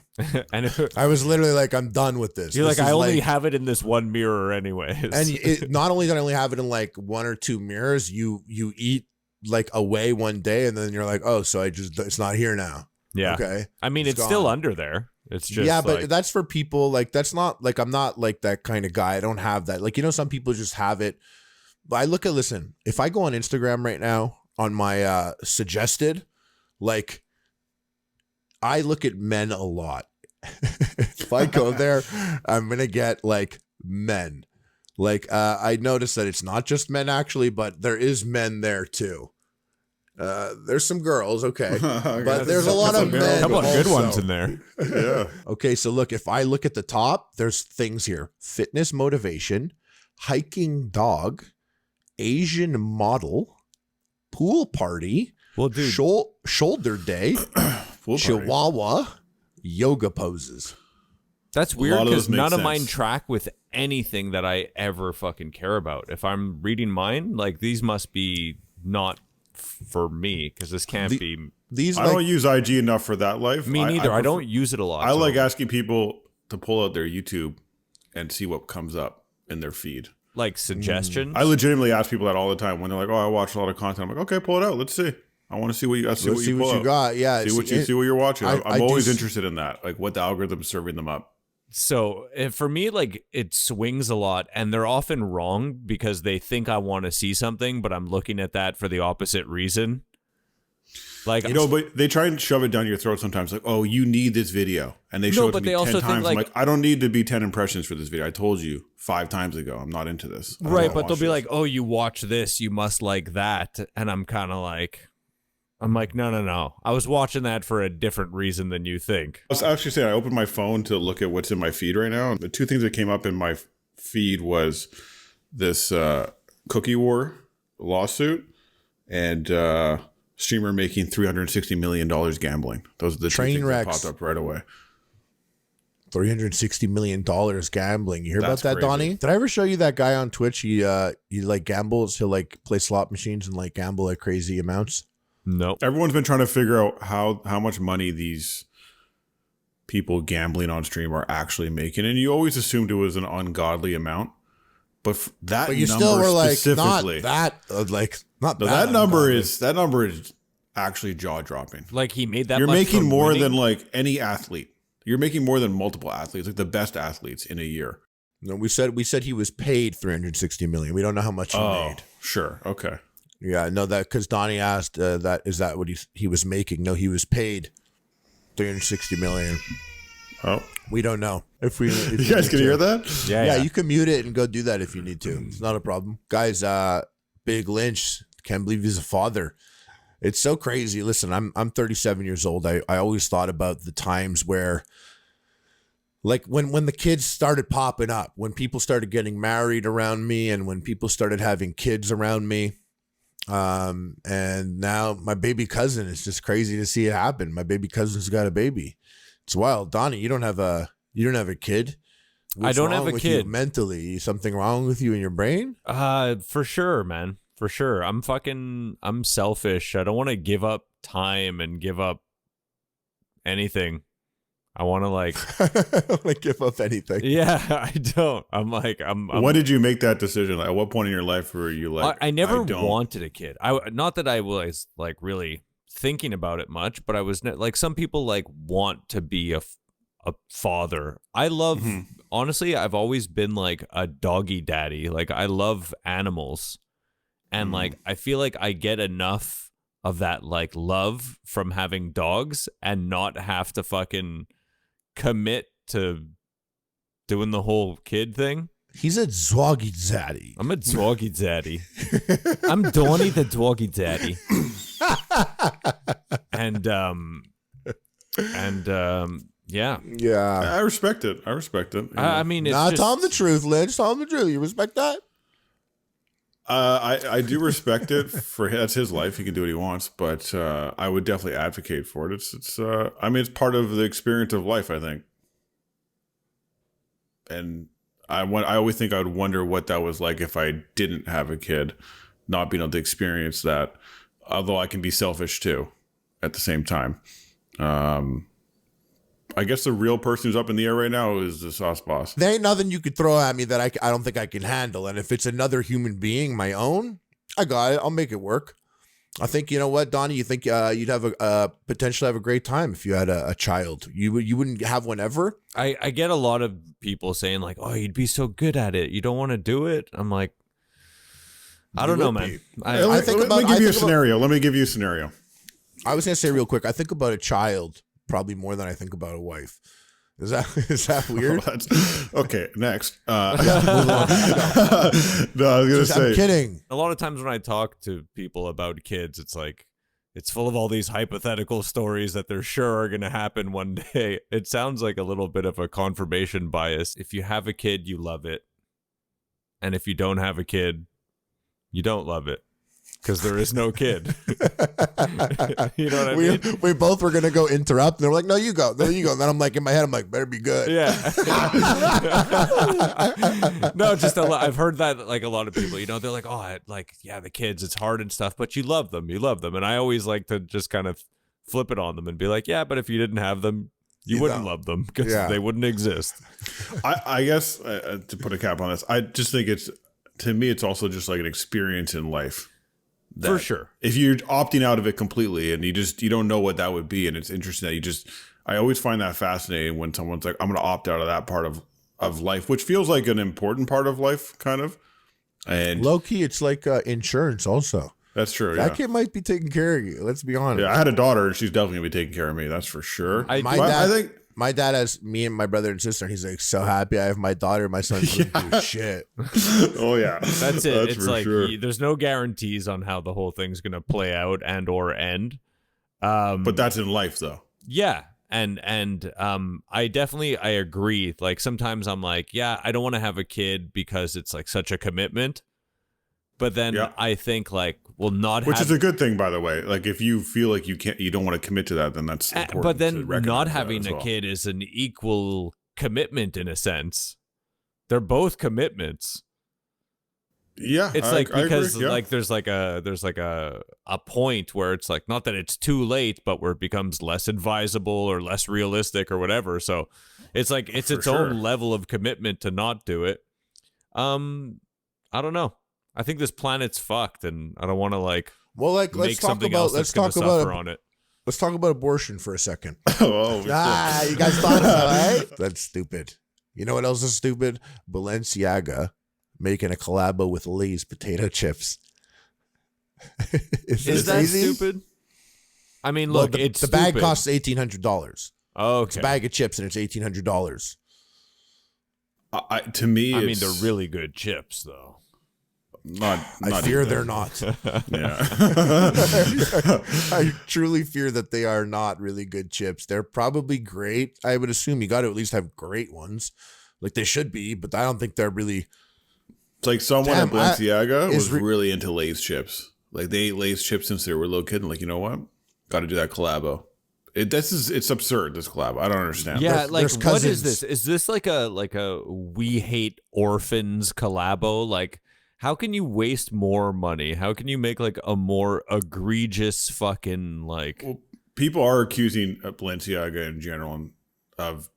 Speaker 1: And I was literally like, I'm done with this.
Speaker 2: You're like, I only have it in this one mirror anyways.
Speaker 1: And not only did I only have it in like 1 or 2 mirrors, you eat like away one day and then you're like, oh, so it's not here now.
Speaker 2: Yeah.
Speaker 1: Okay.
Speaker 2: I mean, it's still under there. It's just
Speaker 1: but that's for people like, that's not like, I'm not like that kind of guy. I don't have that. Like, you know, some people just have it. But listen, if I go on Instagram right now on my suggested, like I look at men a lot. if I go there, I'm going to get like men. Like I noticed that it's not just men actually, but there is men there too. There's some girls, okay, but there's a lot of men.
Speaker 2: A couple of good
Speaker 1: also.
Speaker 2: ones in there.
Speaker 3: Yeah.
Speaker 1: Okay, so look, if I look at the top, there's things here: fitness motivation, hiking dog, Asian model, pool party,
Speaker 2: Well, dude,
Speaker 1: shoulder day,
Speaker 3: Pool party.
Speaker 1: chihuahua, yoga poses.
Speaker 2: that's
Speaker 3: lot
Speaker 2: weird
Speaker 3: of
Speaker 2: because
Speaker 3: those make
Speaker 2: none of
Speaker 3: sense.
Speaker 2: mine track with anything that I ever fucking care about. If I'm reading mine, like these must be not for me because this can't be.
Speaker 1: These
Speaker 3: I don't use IG enough for that life.
Speaker 2: Me neither. I don't use it a lot.
Speaker 3: I
Speaker 2: so-
Speaker 3: like asking people to pull out their YouTube and see what comes up in their feed.
Speaker 2: like suggestions.
Speaker 3: I legitimately ask people that all the time when they're like, "Oh, I watch a lot of content." I'm like, "Okay, pull it out. Let's see. I want to see what you.
Speaker 1: Let's see
Speaker 3: pull
Speaker 1: what you
Speaker 3: out.
Speaker 1: got. Yeah,
Speaker 3: See what you're watching.
Speaker 1: I
Speaker 3: I'm
Speaker 1: do
Speaker 3: always
Speaker 1: s-
Speaker 3: interested in that. Like what the algorithm's serving them up.
Speaker 2: So for me, like it swings a lot, and they're often wrong because they think I want to see something, but I'm looking at that for the opposite reason. Like
Speaker 3: But they try and shove it down your throat sometimes. Like, "Oh, you need this video," and they
Speaker 2: No,
Speaker 3: show it
Speaker 2: but
Speaker 3: to
Speaker 2: they
Speaker 3: me
Speaker 2: also
Speaker 3: 10
Speaker 2: think,
Speaker 3: times. I'm
Speaker 2: like-
Speaker 3: like, "I don't need to be 10 impressions for this video. I told you 5 times ago. I'm not into this." I don't
Speaker 2: right,
Speaker 3: wanna
Speaker 2: but they'll
Speaker 3: watch
Speaker 2: be
Speaker 3: this.
Speaker 2: like, "Oh, you watch this, you must like that," and I'm kind of like, no. I was watching that for a different reason than you think.
Speaker 3: I was actually saying I opened my phone to look at what's in my feed right now. The 2 things that came up in my feed was this cookie war lawsuit and streamer making $360 million gambling. Those are the 2
Speaker 1: Train
Speaker 3: things that
Speaker 1: wrecks.
Speaker 3: popped up right away.
Speaker 1: $360 million gambling. You hear
Speaker 3: That's
Speaker 1: about that,
Speaker 3: crazy.
Speaker 1: Donnie? Did I ever show you that guy on Twitch? He like gambles. He'll like play slot machines and like gamble at crazy amounts.
Speaker 2: Nope.
Speaker 3: Everyone's been trying to figure out how much money these people gambling on stream are actually making, and you always assumed it was an ungodly amount. But that
Speaker 1: But you
Speaker 3: number
Speaker 1: still were like
Speaker 3: specifically,
Speaker 1: not
Speaker 3: no,
Speaker 1: that
Speaker 3: that number
Speaker 1: ungodly.
Speaker 3: is actually jaw dropping.
Speaker 2: Like he made that.
Speaker 3: You're
Speaker 2: much
Speaker 3: making
Speaker 2: from
Speaker 3: more
Speaker 2: winning?
Speaker 3: than like any athlete. You're making more than multiple athletes, like the best athletes in a year.
Speaker 1: No, we said he was paid $360 million. We don't know how much he made.
Speaker 3: Sure, okay.
Speaker 1: Yeah, no, that because Donnie asked that is that what he was making? No, he was paid $360 million.
Speaker 3: Oh,
Speaker 1: We don't know if we. If
Speaker 3: you guys
Speaker 1: need
Speaker 3: can
Speaker 1: to.
Speaker 3: hear that?
Speaker 1: Yeah, you can mute it and go do that if you need to. It's not a problem, guys. Big Lynch, can't believe he's a father. It's so crazy. Listen, I'm 37 years old. I always thought about the times where, like when the kids started popping up, when people started getting married around me, and when people started having kids around me. And now my baby cousin, is just crazy to see it happen. My baby cousin's got a baby. It's wild. Donnie, you don't have a kid. What's
Speaker 2: don't have
Speaker 1: wrong
Speaker 2: a
Speaker 1: with
Speaker 2: kid.
Speaker 1: you mentally. Something wrong with you in your brain?
Speaker 2: For sure, man. For sure. I'm selfish. I don't want to give up time and give up anything. I want to like,
Speaker 1: I don't want to give up anything.
Speaker 2: yeah, I don't. I'm
Speaker 3: When did you make that decision? Like, at what point in your life were you like?
Speaker 2: I never
Speaker 3: don't-
Speaker 2: wanted a kid. Not that I was like really thinking about it much, but I was like some people like want to be a father. I love honestly, I've always been like a doggy daddy. Like I love animals. And like I feel like I get enough of that like love from having dogs and not have to fucking commit to doing the whole kid thing.
Speaker 1: He's a doggy daddy.
Speaker 2: I'm a doggy daddy. I'm Donnie the doggy daddy. and yeah.
Speaker 1: Yeah.
Speaker 3: I respect it.
Speaker 2: I mean, it's
Speaker 1: Nah,
Speaker 2: just,
Speaker 1: tell him the truth, Lynch. Tell him the truth. You respect that?
Speaker 3: I do respect it for that's his life. He can do what he wants, but I would definitely advocate for it. It's I mean, it's part of the experience of life, I think. And I always think I would wonder what that was like if I didn't have a kid, not being able to experience that. Although I can be selfish too, at the same time. I guess the real person who's up in the air right now is the sauce boss.
Speaker 1: There ain't nothing you could throw at me that I don't think I can handle. And if it's another human being, my own, I got it. I'll make it work. I think, you know what, Donnie, you think you'd have potentially have a great time if you had a child. You wouldn't have one ever?
Speaker 2: I get a lot of people saying like, oh, you'd be so good at it. You don't want to do it. I'm like, I don't know, man.
Speaker 3: Let me give you a scenario. I
Speaker 1: was going to say real quick, I think about a child probably more than I think about a wife. Is that weird?
Speaker 3: Okay, next. No, I was gonna say.
Speaker 1: I'm kidding.
Speaker 2: A lot of times when I talk to people about kids, it's like it's full of all these hypothetical stories that they're sure are going to happen one day. It sounds like a little bit of a confirmation bias. If you have a kid, you love it. And if you don't have a kid, you don't love it. Because there is no kid. You know what I mean?
Speaker 1: We both were going to go interrupt. And they were like, no, you go. No, you go. And then I'm like, in my head, I'm like, better be good.
Speaker 2: Yeah. No, just I've heard that like a lot of people, you know, they're like, oh, the kids, it's hard and stuff, but you love them. You love them. And I always like to just kind of flip it on them and be like, yeah, but if you didn't have them, you wouldn't love them because they wouldn't exist.
Speaker 3: I guess to put a cap on this, I just think to me, it's also just like an experience in life.
Speaker 2: For sure.
Speaker 3: If you're opting out of it completely and you don't know what that would be, and it's interesting that I always find that fascinating when someone's like, I'm going to opt out of that part of life, which feels like an important part of life, kind of. And
Speaker 1: low key, it's like insurance also.
Speaker 3: That's true.
Speaker 1: That kid might be taking care of you. Let's be honest.
Speaker 3: Yeah, I had a daughter and she's definitely going to be taking care of me. That's for sure.
Speaker 1: I think my dad has me and my brother and sister, and he's like, so happy I have my daughter. My son doesn't do shit.
Speaker 3: Oh, yeah.
Speaker 2: That's it. It's like there's no guarantees on how the whole thing's going to play out and or end.
Speaker 3: But that's in life, though.
Speaker 2: Yeah. And I agree. Like sometimes I'm like, yeah, I don't want to have a kid because it's like such a commitment. But then I think like, which is
Speaker 3: a good thing, by the way. Like if you feel like you don't want to commit to that, then that's important.
Speaker 2: But then not having a kid is an equal commitment in a sense. They're both commitments.
Speaker 3: Yeah,
Speaker 2: it's because there's like a point where it's like not that it's too late, but where it becomes less advisable or less realistic or whatever. So it's like it's its own level of commitment to not do it. I don't know. I think this planet's fucked, and I don't want to
Speaker 1: let's talk about abortion for a second. You guys thought so, right? That's stupid. You know what else is stupid? Balenciaga making a collabo with Lay's potato chips.
Speaker 2: Is that stupid? I mean, look, the
Speaker 1: bag costs $1,800.
Speaker 2: Okay,
Speaker 1: it's a bag of chips and it's $1,800.
Speaker 3: To me,
Speaker 2: I mean, they're really good chips, though.
Speaker 1: I fear they're not.
Speaker 3: Yeah.
Speaker 1: I truly fear that they are not really good chips. They're probably great. I would assume you got to at least have great ones. Like they should be, but I don't think they're really.
Speaker 3: It's like someone at Balenciaga was really into Lay's chips. Like they ate Lay's chips since they were a little kid. And like, you know what? Got to do that collabo. It's absurd, this collab. I don't understand.
Speaker 2: Yeah, what is this? Is this like a We Hate Orphans collabo? Like, how can you waste more money? How can you make like a more egregious fucking like?
Speaker 3: Well, people are accusing Balenciaga in general of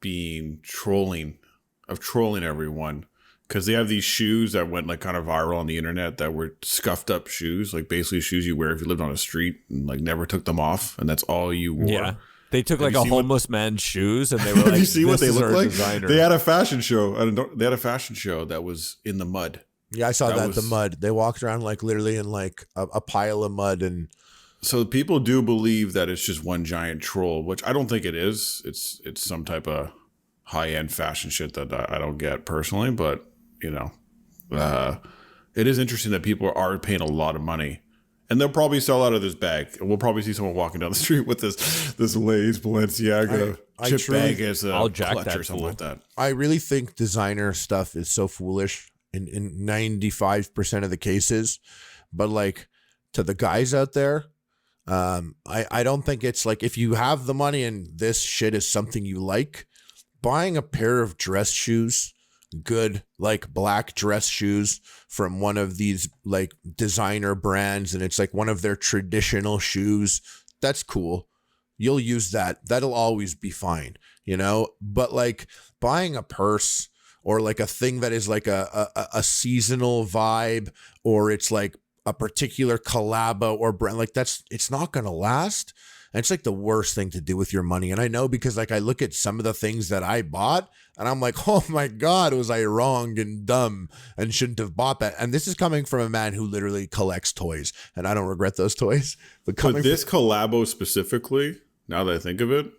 Speaker 3: trolling everyone because they have these shoes that went like kind of viral on the internet that were scuffed up shoes, like basically shoes you wear if you lived on a street and like never took them off, and that's all you wore.
Speaker 2: Yeah. They took like a homeless man's shoes and they were like,
Speaker 3: have you seen what they look like?
Speaker 2: Designer.
Speaker 3: They had a fashion show. They had a fashion show that was in the mud.
Speaker 1: Yeah, I saw that the mud. They walked around like literally in like a pile of mud. And
Speaker 3: so people do believe that it's just one giant troll, which I don't think it is. It's some type of high-end fashion shit that I don't get personally, but you know, it is interesting that people are paying a lot of money. And they'll probably sell out of this bag. We'll probably see someone walking down the street with this Lay's Balenciaga chip bag as a clutch or something like that. I
Speaker 1: really think designer stuff is so foolish in 95% of the cases. But like to the guys out there, I don't think it's like if you have the money and this shit is something you like, buying a pair of dress shoes, good like black dress shoes from one of these like designer brands, and it's like one of their traditional shoes, that's cool. You'll use that. That'll always be fine, you know? But like buying a purse or like a thing that is like a seasonal vibe, or it's like a particular collabo or brand, like it's not going to last. And it's like the worst thing to do with your money. And I know because like I look at some of the things that I bought and I'm like, oh my God, was I wrong and dumb and shouldn't have bought that. And this is coming from a man who literally collects toys, and I don't regret those toys.
Speaker 3: But this collabo specifically, now that I think of it,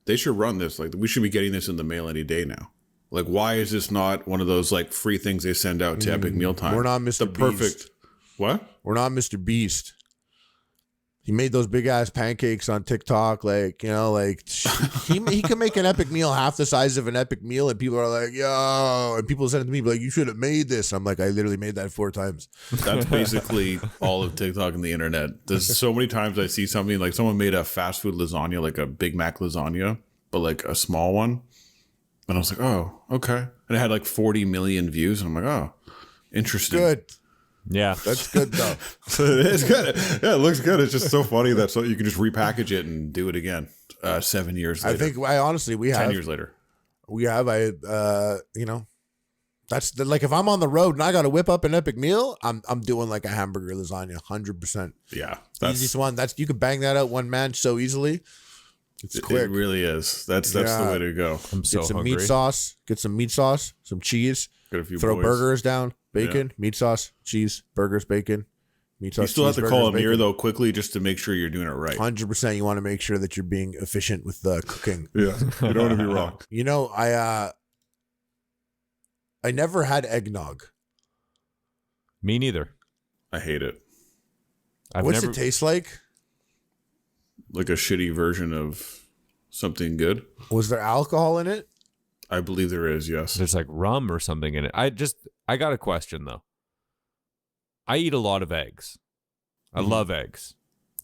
Speaker 3: they should run this. Like, we should be getting this in the mail any day now. Like, why is this not one of those like free things they send out to Epic Mealtime?
Speaker 1: We're not Mr.
Speaker 3: The perfect.
Speaker 1: Beast.
Speaker 3: What?
Speaker 1: We're not Mr. Beast. He made those big ass pancakes on TikTok. Like, you know, like he can make an epic meal half the size of an epic meal, and people are like, yo, and people send it to me like, you should have made this. I'm like, I literally made that 4 times.
Speaker 3: That's basically all of TikTok and the internet. There's so many times I see something like someone made a fast food lasagna, like a Big Mac lasagna, but like a small one. And I was like, oh, okay. And it had like 40 million views. And I'm like, oh, interesting.
Speaker 1: Good.
Speaker 2: Yeah.
Speaker 1: That's good, though.
Speaker 3: It's good. Yeah, it looks good. It's just so funny that so you can just repackage it and do it again 7 years later.
Speaker 1: I think, honestly, we have.
Speaker 3: 10 years later.
Speaker 1: We have, you know, that's like if I'm on the road and I got to whip up an epic meal, I'm doing like a hamburger lasagna, 100%.
Speaker 3: Yeah.
Speaker 1: Easiest one. You can bang that out one man so easily. It's quick.
Speaker 3: It really is. That's the way to go.
Speaker 2: I'm so
Speaker 1: Get some
Speaker 2: hungry.
Speaker 1: meat sauce. Get some meat sauce, some cheese.
Speaker 3: Got a few
Speaker 1: Throw
Speaker 3: boys.
Speaker 1: burgers down, bacon, meat sauce, cheese, burgers, bacon, meat sauce.
Speaker 3: You still have to call a
Speaker 1: bacon.
Speaker 3: mirror though quickly just to make sure you're doing it right.
Speaker 1: 100%. You want to make sure that you're being efficient with the cooking.
Speaker 3: Yeah, you don't want to be wrong.
Speaker 1: You know, I never had eggnog.
Speaker 2: Me neither.
Speaker 3: I hate it.
Speaker 1: What's it taste like?
Speaker 3: Like a shitty version of something good.
Speaker 1: Was there alcohol in it?
Speaker 3: I believe there is, yes.
Speaker 2: There's like rum or something in it. I got a question though. I eat a lot of eggs. I love eggs.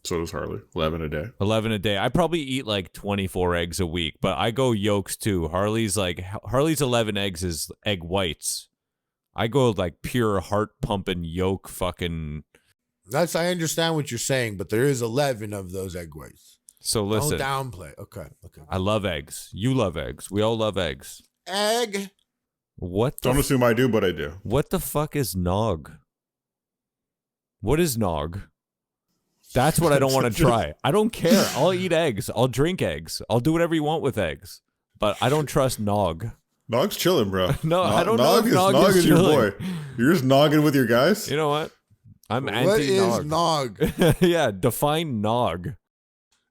Speaker 3: So does Harley. 11 a day.
Speaker 2: 11 a day. I probably eat like 24 eggs a week, but I go yolks too. Harley's 11 eggs is egg whites. I go like pure heart pumping yolk fucking.
Speaker 1: I understand what you're saying, but there is 11 of those egg whites.
Speaker 2: So listen.
Speaker 1: Don't downplay. Okay.
Speaker 2: I love eggs. You love eggs. We all love eggs.
Speaker 1: Egg.
Speaker 3: Don't assume I do, but I do.
Speaker 2: What the fuck is nog? What is nog? That's what I don't want to try. I don't care. I'll eat eggs. I'll drink eggs. I'll do whatever you want with eggs. But I don't trust nog.
Speaker 3: Nog's chilling, bro.
Speaker 2: No, I don't know if nog is
Speaker 3: your
Speaker 2: chilling.
Speaker 3: boy. You're just nogging with your guys?
Speaker 2: You know what? I'm
Speaker 1: What
Speaker 2: anti-nog.
Speaker 1: is nog?
Speaker 2: Yeah, define nog.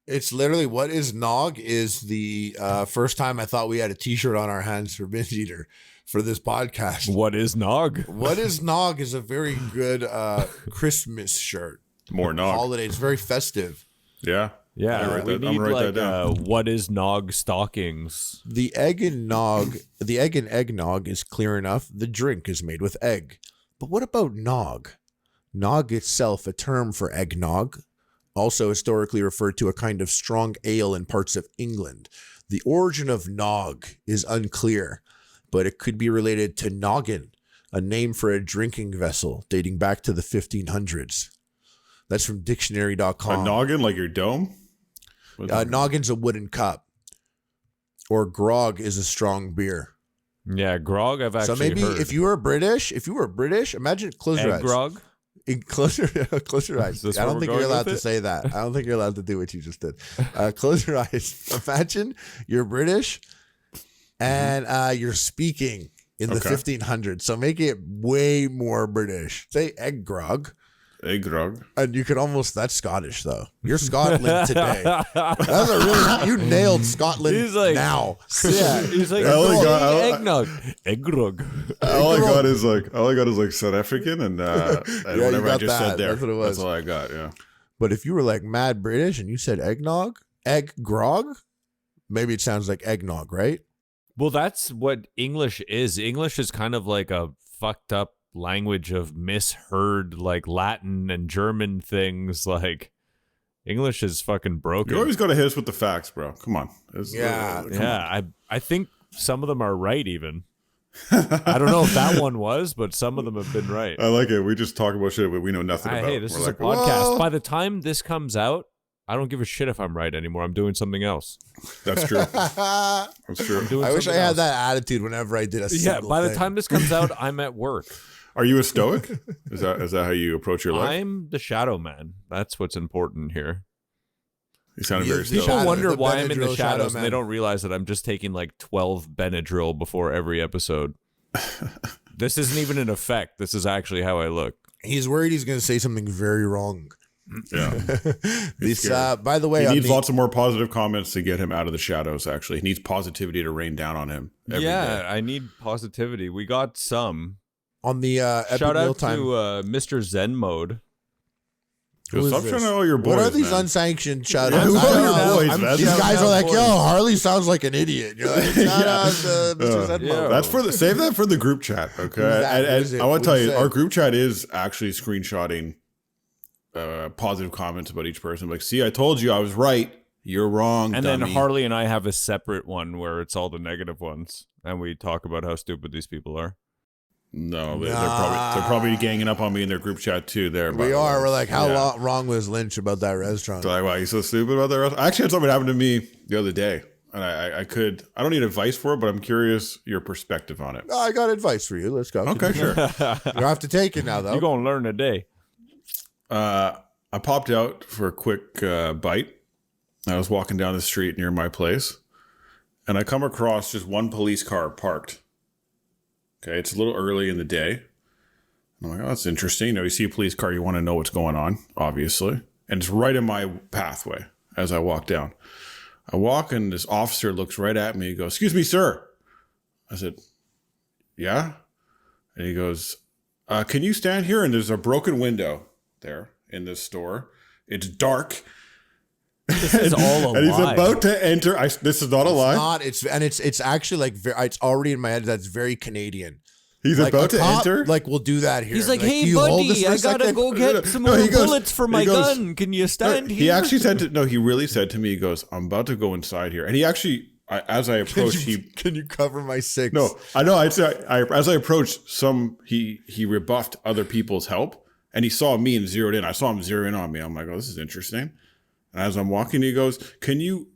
Speaker 1: It's literally what is nog is the first time I thought we had a t-shirt on our hands for Binge Eater for this podcast.
Speaker 2: What is nog?
Speaker 1: What is nog is a very good Christmas shirt.
Speaker 3: More nog.
Speaker 1: Holiday. It's very festive.
Speaker 3: Yeah.
Speaker 2: Yeah, we need
Speaker 3: write that down.
Speaker 2: What is nog stockings?
Speaker 1: The egg and eggnog is clear enough. The drink is made with egg. But what about nog? Nog itself, a term for eggnog, also historically referred to a kind of strong ale in parts of England. The origin of nog is unclear, but it could be related to noggin, a name for a drinking vessel dating back to the 1500s. That's from dictionary.com.
Speaker 3: A noggin, like your dome?
Speaker 1: Noggin's a wooden cup. Or grog is a strong beer.
Speaker 2: Yeah, grog I've actually
Speaker 1: So maybe
Speaker 2: heard.
Speaker 1: if you were British, imagine, close your
Speaker 2: Egg
Speaker 1: eyes.
Speaker 2: grog?
Speaker 1: Close your eyes. I don't think you're allowed to say that. I don't think you're allowed to do what you just did. Close your eyes. Imagine you're British and you're speaking in the 1500s. So make it way more British. Say egg grog.
Speaker 3: Egg grog.
Speaker 1: And you could that's Scottish though. You're Scotland today. You nailed Scotland now.
Speaker 2: Yeah, he's like, eggnog. Egg grog.
Speaker 3: All I got is like South African and whatever I just said there.
Speaker 1: That's what it was.
Speaker 3: That's all I got, yeah.
Speaker 1: But if you were like mad British and you said eggnog, egg grog, maybe it sounds like eggnog, right?
Speaker 2: Well, that's what English is. English is kind of like a fucked up language of misheard like Latin and German things. Like English is fucking broken.
Speaker 3: You always got to hit us with the facts, bro. Come on.
Speaker 2: I think some of them are right even. I don't know if that one was, but some of them have been right.
Speaker 3: I like it. We just talk about shit we know nothing about.
Speaker 2: Hey, this is
Speaker 3: We're
Speaker 2: a podcast. By the time this comes out, I don't give a shit if I'm right anymore. I'm doing something else.
Speaker 3: That's true. That's true.
Speaker 1: I wish I had that attitude whenever I did a single
Speaker 2: by the
Speaker 1: thing.
Speaker 2: time this comes out, I'm at work.
Speaker 3: Are you a stoic? Is that how you approach your life?
Speaker 2: I'm the shadow man. That's what's important here.
Speaker 3: You sound very stoic.
Speaker 2: People wonder
Speaker 1: the
Speaker 2: why I'm in the
Speaker 1: Benadryl
Speaker 2: shadows,
Speaker 1: shadow
Speaker 2: and they
Speaker 1: man.
Speaker 2: don't realize that I'm just taking like 12 Benadryl before every episode. This isn't even an effect. This is actually how I look.
Speaker 1: He's worried he's going to say something very wrong.
Speaker 3: Yeah.
Speaker 1: This, by the way,
Speaker 3: he needs lots of more positive comments to get him out of the shadows. Actually, he needs positivity to rain down on him. Every day.
Speaker 2: I need positivity. We got some
Speaker 1: on the
Speaker 2: shout out
Speaker 1: time.
Speaker 2: to Mr. Zen Mode.
Speaker 3: Stop trying to know your boys.
Speaker 1: What are these
Speaker 3: man?
Speaker 1: unsanctioned shout outs?
Speaker 3: Who are your boys?
Speaker 1: These guys are like, yo, Harley sounds like an idiot. You're like, shout out to Mr. Zen Mode.
Speaker 3: That's for the save that for the group chat, okay? And I want to tell you, our group chat is actually screenshotting positive comments about each person. Like, see, I told you I was right. You're wrong.
Speaker 2: And
Speaker 3: dummy.
Speaker 2: then Harley and I have a separate one where it's all the negative ones, and we talk about how stupid these people are.
Speaker 3: No, they're probably ganging up on me in their group chat too. There,
Speaker 1: we are. We're like, how wrong was Lynch about that restaurant?
Speaker 3: So like, wow, you so stupid about that restaurant? I actually had something happen to me the other day, and I don't need advice for it, but I'm curious your perspective on it.
Speaker 1: I got advice for you. Let's go.
Speaker 3: Okay, sure.
Speaker 1: You don't have to take it now, though.
Speaker 2: You're gonna learn today.
Speaker 3: I popped out for a quick bite. I was walking down the street near my place, and I come across just one police car parked. Okay, it's a little early in the day. I'm like, oh, that's interesting. You know, you see a police car, you want to know what's going on, obviously. And it's right in my pathway as I walk down. I walk, and this officer looks right at me. He goes, "Excuse me, sir." I said, "Yeah?" And he goes, "Can you stand here?" And there's a broken window there in this store. It's dark.
Speaker 2: This is all a lie.
Speaker 3: And he's about to enter. This is not a lie.
Speaker 1: It's actually like it's already in my head. That's very Canadian.
Speaker 3: He's like about to enter.
Speaker 1: Like, we'll do that here.
Speaker 2: He's like, "Hey, buddy, I gotta go get some more bullets for my gun. Can you stand here?"
Speaker 3: He actually said he really said to me, he goes, "I'm about to go inside here." And he actually, as I approached,
Speaker 1: can you cover my six?
Speaker 3: No, I know. As I approached, he rebuffed other people's help, and he saw me and zeroed in. I saw him zero in on me. I'm like, "Oh, this is interesting." And as I'm walking, he goes,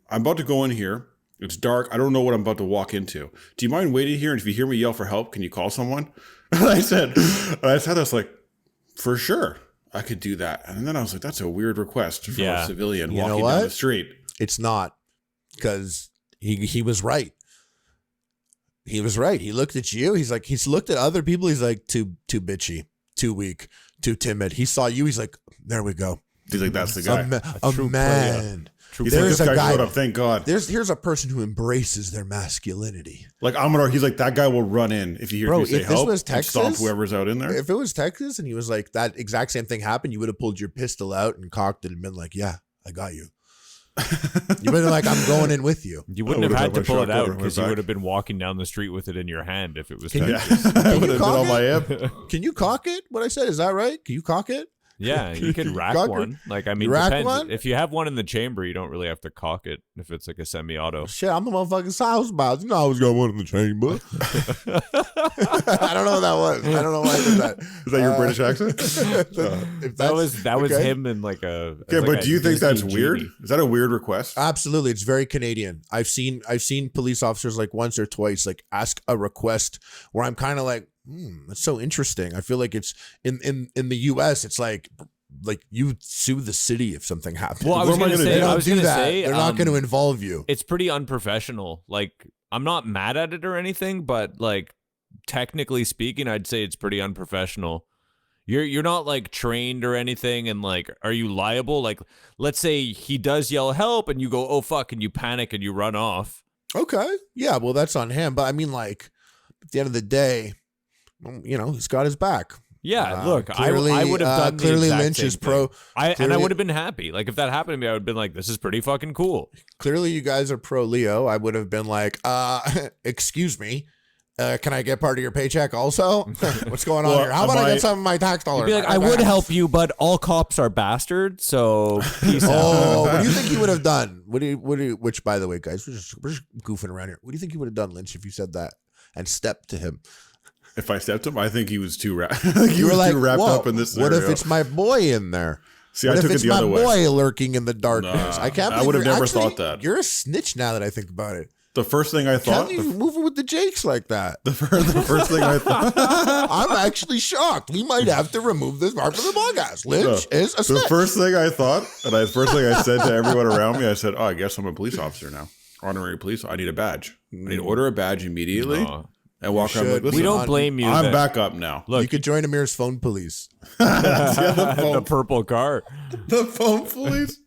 Speaker 3: I'm about to go in here. It's dark. I don't know what I'm about to walk into. Do you mind waiting here? And if you hear me yell for help, can you call someone? And I said, I was like, for sure, I could do that. And then I was like, that's a weird request from a civilian walking down the street.
Speaker 1: It's not, because he was right. He was right. He looked at you. He's looked at other people. He's like, too bitchy, too weak, too timid. He saw you. He's like, there we go.
Speaker 3: He's like, that's the guy.
Speaker 1: A man.
Speaker 3: He's like, this guy showed up, thank God.
Speaker 1: Here's a person who embraces their masculinity.
Speaker 3: Like, he's like, that guy will run in if you hear me say help. If this was Texas, stomp whoever's out in there.
Speaker 1: If it was Texas and he was like, that exact same thing happened, you would have pulled your pistol out and cocked it and been like, yeah, I got you. You would have been like, I'm going in with you.
Speaker 2: You wouldn't have had to pull it out because you would have been walking down the street with it in your hand if it was Texas.
Speaker 1: I would have been on my hip. Can you cock it? What I said, is that right? Can you cock it?
Speaker 2: Yeah, you could rack one. Like, I mean, depends. One? If you have one in the chamber, you don't really have to cock it if it's like a semi-auto.
Speaker 1: Shit, I'm the motherfucking South Bows. You know I always got one in the chamber. I don't know what that was. I don't know why I did that.
Speaker 3: Is that your British accent?
Speaker 2: that was him in like a...
Speaker 3: Okay, but do you think that's weird? Is that a weird request?
Speaker 1: Absolutely. It's very Canadian. I've seen police officers like once or twice like ask a request where I'm kind of like, that's so interesting. I feel like it's in the US, it's like you sue the city if something happens.
Speaker 2: Well, I was going to say,
Speaker 1: they're not going to involve you.
Speaker 2: It's pretty unprofessional. Like, I'm not mad at it or anything, but like, technically speaking, I'd say it's pretty unprofessional. You're not like trained or anything, and like, are you liable? Like, let's say he does yell help and you go, oh fuck, and you panic and you run off.
Speaker 1: Okay. Yeah, well, that's on him. But I mean, like, at the end of the day, you know, he's got his back.
Speaker 2: Yeah, look, clearly, I would have done
Speaker 1: clearly
Speaker 2: the exact
Speaker 1: Lynch
Speaker 2: same
Speaker 1: is pro.
Speaker 2: and I would have been happy. Like, if that happened to me, I would have been like, this is pretty fucking cool.
Speaker 1: Clearly, you guys are pro Leo. I would have been like, excuse me, can I get part of your paycheck also? What's going on here? How about I get some of my tax dollars?
Speaker 2: You'd be like, I would help you, but all cops are bastards, so peace out.
Speaker 1: Oh, what do you think he would have done? Which, by the way, guys, we're just goofing around here. What do you think he would have done, Lynch, if you said that and stepped to him?
Speaker 3: If I stepped him, I think he was too wrapped. Too wrapped up in this scenario.
Speaker 1: What if it's my boy in there?
Speaker 3: See, I took it the other way.
Speaker 1: What if it's my boy lurking in the darkness? I can't.
Speaker 3: I would have never thought that.
Speaker 1: You're a snitch now that I think about it.
Speaker 3: The first thing I thought.
Speaker 1: Can't you move it with the Jakes like that?
Speaker 3: The first thing I thought.
Speaker 1: I'm actually shocked. We might have to remove this part from the podcast. Lynch is a snitch.
Speaker 3: The first thing I thought, and the first thing I said to everyone around me, I said, "Oh, I guess I'm a police officer now. Honorary police. I need a badge. I need to order a badge immediately." and walk around like,
Speaker 2: We don't blame you.
Speaker 3: I'm back up now.
Speaker 1: Look, you could join Amir's phone police.
Speaker 2: The purple car.
Speaker 3: The phone police.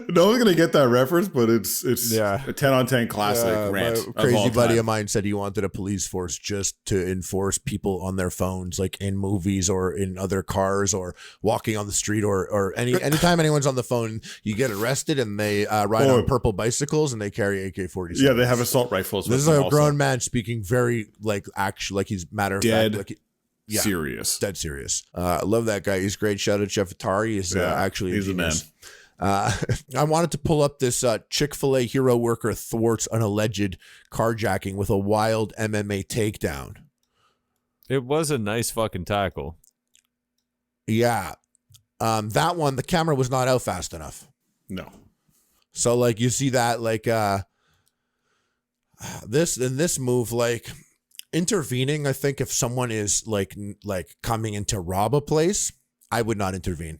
Speaker 3: No one's gonna get that reference, but it's a 10 on 10 classic rant.
Speaker 1: My crazy buddy of mine said he wanted a police force just to enforce people on their phones, like in movies or in other cars or walking on the street or anytime anyone's on the phone, you get arrested and they ride on purple bicycles and they carry AK-47.
Speaker 3: Yeah, they have assault rifles.
Speaker 1: This is a grown man speaking very actually he's matter of
Speaker 3: dead.
Speaker 1: Fact,
Speaker 3: Serious.
Speaker 1: Dead serious. I love that guy. He's great. Shout out Chef Atari. He's actually
Speaker 3: he's a man.
Speaker 1: I wanted to pull up this Chick-Fil-A hero worker thwarts an alleged carjacking with a wild MMA takedown.
Speaker 2: It was a nice fucking tackle.
Speaker 1: Yeah. That one, the camera was not out fast enough.
Speaker 3: No.
Speaker 1: So like you see that like this move, like intervening, I think if someone is like coming in to rob a place, I would not intervene.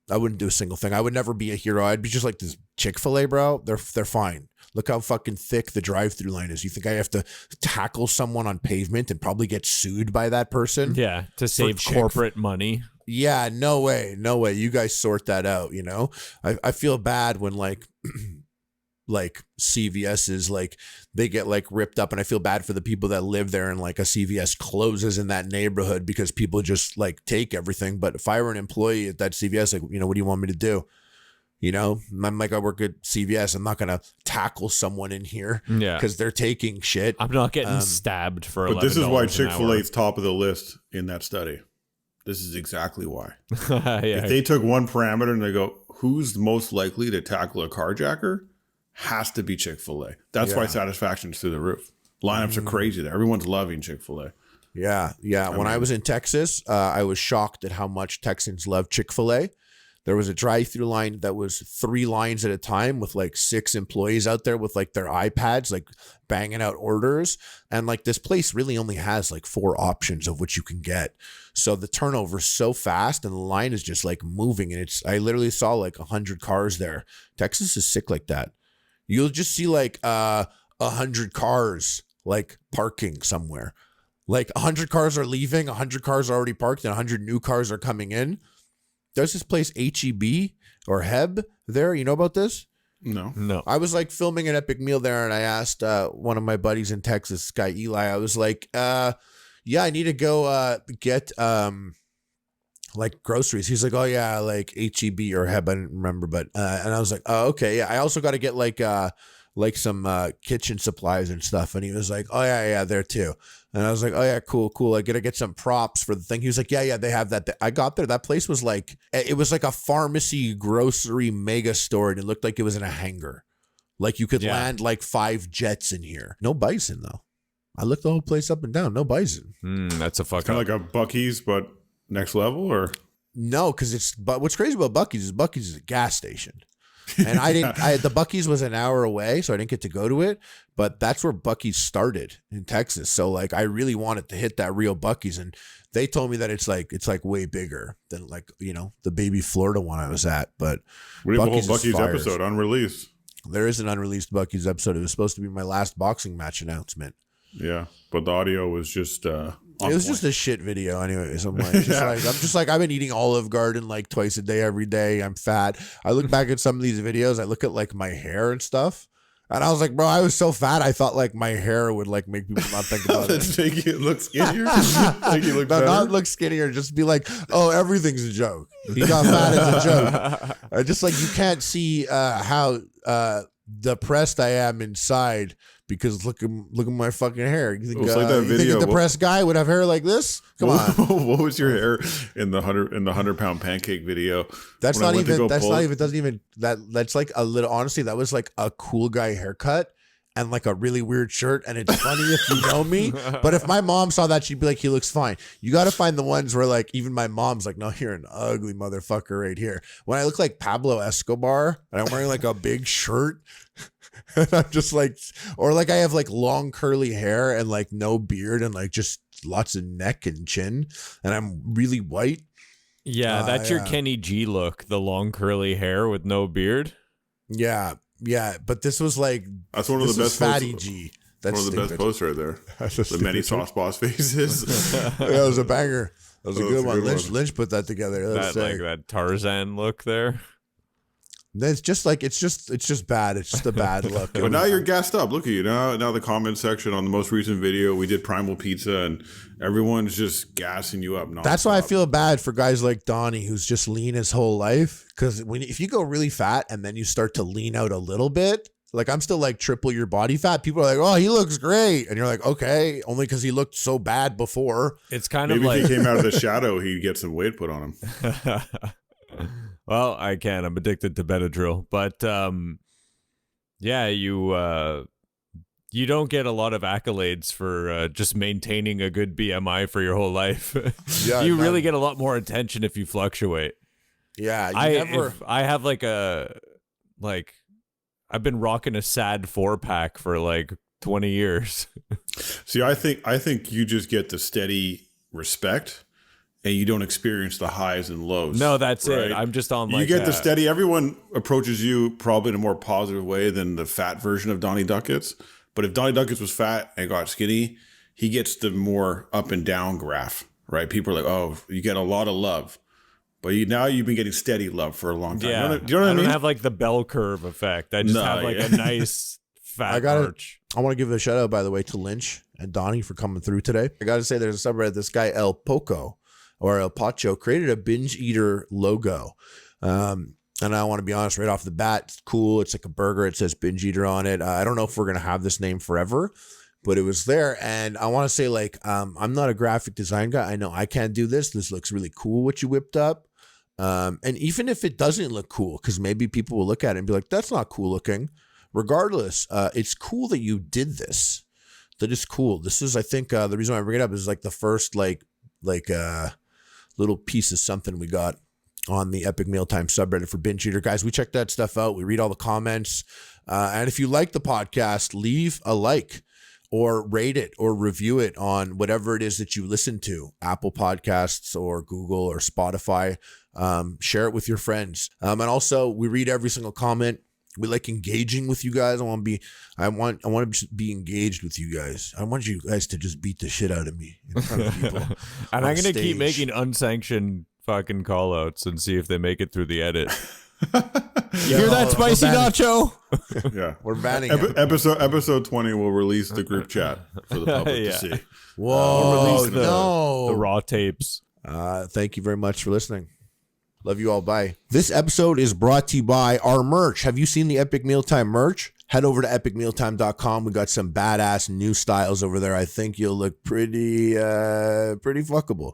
Speaker 1: I wouldn't do a single thing. I would never be a hero. I'd be just like this Chick-Fil-A, bro. They're fine. Look how fucking thick the drive-through line is. You think I have to tackle someone on pavement and probably get sued by that person?
Speaker 2: Yeah, to save corporate money.
Speaker 1: Yeah, no way. No way. You guys sort that out, you know? I feel bad when like CVS is like they get like ripped up, and I feel bad for the people that live there and like a CVS closes in that neighborhood because people just like take everything. But if I were an employee at that CVS, like, you know, what do you want me to do? You know, I'm like, I work at CVS. I'm not going to tackle someone in here because they're taking shit.
Speaker 2: I'm not getting stabbed for $11
Speaker 3: But this is why Chick-fil-A is top of the list in that study. This is exactly why. If they took one parameter and they go, who's most likely to tackle a carjacker? Has to be Chick-fil-A. That's why satisfaction's through the roof. Lineups are crazy there. Everyone's loving Chick-fil-A.
Speaker 1: Yeah. When I was in Texas, I was shocked at how much Texans love Chick-fil-A. There was a drive-through line that was 3 lines at a time with like 6 employees out there with like their iPads, like banging out orders. And like this place really only has like 4 options of which you can get. So the turnover is so fast and the line is just like moving. And I literally saw like 100 cars there. Texas is sick like that. You'll just see like 100 cars like parking somewhere. Like 100 cars are leaving, 100 cars are already parked, and 100 new cars are coming in. There's this place, HEB or Heb there. You know about this?
Speaker 3: No.
Speaker 1: I was like filming an epic meal there, and I asked one of my buddies in Texas, this guy Eli, I was like, I need to go get like groceries. He's like, oh yeah, like HEB or Heb, I didn't remember, but and I was like, oh okay, yeah. I also got to get like some kitchen supplies and stuff. And he was like, oh yeah, there too. And I was like, oh yeah, cool. I gotta get some props for the thing. He was like, yeah, they have that. I got there. That place was like, it was like a pharmacy grocery mega store, and it looked like it was in a hangar. Like you could land like 5 jets in here. No bison though. I looked the whole place up and down. No bison.
Speaker 2: That's a fucking
Speaker 3: kind of like a Buc-ee's, but next level, or
Speaker 1: no? But what's crazy about Buc-ee's is a gas station. And the Buc-ee's was an hour away, so I didn't get to go to it, but that's where Buc-ee's started in Texas. So like I really wanted to hit that real Buc-ee's, and they told me that it's like way bigger than like, you know, the baby Florida one I was at. But
Speaker 3: we have a whole Buc-ee's episode unreleased.
Speaker 1: There is an unreleased Buc-ee's episode. It was supposed to be my last boxing match announcement.
Speaker 3: Yeah, but the audio was just
Speaker 1: it was just a shit video anyways. I'm like, I've been eating Olive Garden like twice a day, every day. I'm fat. I look back at some of these videos. I look at like my hair and stuff. And I was like, bro, I was so fat. I thought like my hair would like make people not think about it.
Speaker 3: Make you look skinnier? Make you look better?
Speaker 1: Not look skinnier. Just be like, oh, everything's a joke. He got fat as a joke. Just like you can't see how depressed I am inside. Because look at my fucking hair. You think,
Speaker 3: like that video.
Speaker 1: You think a depressed guy would have hair like this? Come on.
Speaker 3: What was your hair in the 100-pound pancake video?
Speaker 1: That's like a little, honestly, that was like a cool guy haircut and like a really weird shirt. And it's funny if you know me, but if my mom saw that, she'd be like, he looks fine. You got to find the ones where like even my mom's like, no, you're an ugly motherfucker right here. When I look like Pablo Escobar and I'm wearing like a big shirt, and I'm just like, or like I have like long curly hair and like no beard and like just lots of neck and chin, and I'm really white.
Speaker 2: Yeah, that's your Kenny G look, the long curly hair with no beard.
Speaker 1: Yeah, but this was like,
Speaker 3: that's one of the best
Speaker 1: Fatty G.
Speaker 3: That's one of the best posts right there. The many sauce boss faces.
Speaker 1: That was a banger. That was a good one. Lynch put that together.
Speaker 2: That Tarzan look there.
Speaker 1: It's just bad. It's just a bad look.
Speaker 3: But now you're gassed up. Look at you now. Now the comment section on the most recent video, we did Primal Pizza, and everyone's just gassing you up.
Speaker 1: That's why I feel bad for guys like Donnie, who's just lean his whole life. Because if you go really fat and then you start to lean out a little bit, like I'm still like triple your body fat. People are like, "Oh, he looks great," and you're like, "Okay," only because he looked so bad before.
Speaker 2: It's kind
Speaker 3: of like
Speaker 2: if
Speaker 3: he came out of the shadow, he'd get some weight put on him.
Speaker 2: Well, I can. I'm addicted to Benadryl, but yeah, you don't get a lot of accolades for just maintaining a good BMI for your whole life. Yeah, you really get a lot more attention if you fluctuate.
Speaker 1: Yeah,
Speaker 2: I have I've been rocking a sad 4-pack for like 20 years.
Speaker 3: See, I think you just get the steady respect. And you don't experience the highs and lows.
Speaker 2: No, that's right? It. I'm just on
Speaker 3: you get the steady. Everyone approaches you probably in a more positive way than the fat version of Donnie Duckets. But if Donnie Duckets was fat and got skinny, he gets the more up and down graph, right? People are like, oh, you get a lot of love. But now you've been getting steady love for a long time.
Speaker 2: Yeah.
Speaker 3: Do you know what I mean?
Speaker 2: I don't have like the bell curve effect. I just have like a nice fat arch.
Speaker 1: I want to give a shout out, by the way, to Lynch and Donnie for coming through today. I got to say there's a subreddit, this guy El Poco. Or El Pacho created a binge eater logo. And I want to be honest, right off the bat, it's cool. It's like a burger. It says binge eater on it. I don't know if we're going to have this name forever, but it was there. And I want to say, like, I'm not a graphic design guy. I know I can't do this. This looks really cool, what you whipped up. And even if it doesn't look cool, because maybe people will look at it and be like, that's not cool looking. Regardless, it's cool that you did this. That is cool. This is, I think, the reason why I bring it up is like the first, little piece of something we got on the Epic Mealtime subreddit for Binge Eater. Guys, we check that stuff out. We read all the comments. And if you like the podcast, leave a like or rate it or review it on whatever it is that you listen to, Apple Podcasts or Google or Spotify. Share it with your friends. And also, we read every single comment. We like engaging with you guys. I want to be engaged with you guys. I want you guys to just beat the shit out of me in front of people.
Speaker 2: And I'm going to keep making unsanctioned fucking call outs and see if they make it through the edit.
Speaker 1: You hear that, spicy nacho?
Speaker 3: Yeah.
Speaker 1: We're banning
Speaker 3: episode 20 will release the group chat for the public to see.
Speaker 1: Whoa,
Speaker 2: release the raw tapes.
Speaker 1: Thank you very much for listening. Love you all. Bye. This episode is brought to you by our merch. Have you seen the Epic Mealtime merch? Head over to epicmealtime.com. We got some badass new styles over there. I think you'll look pretty fuckable.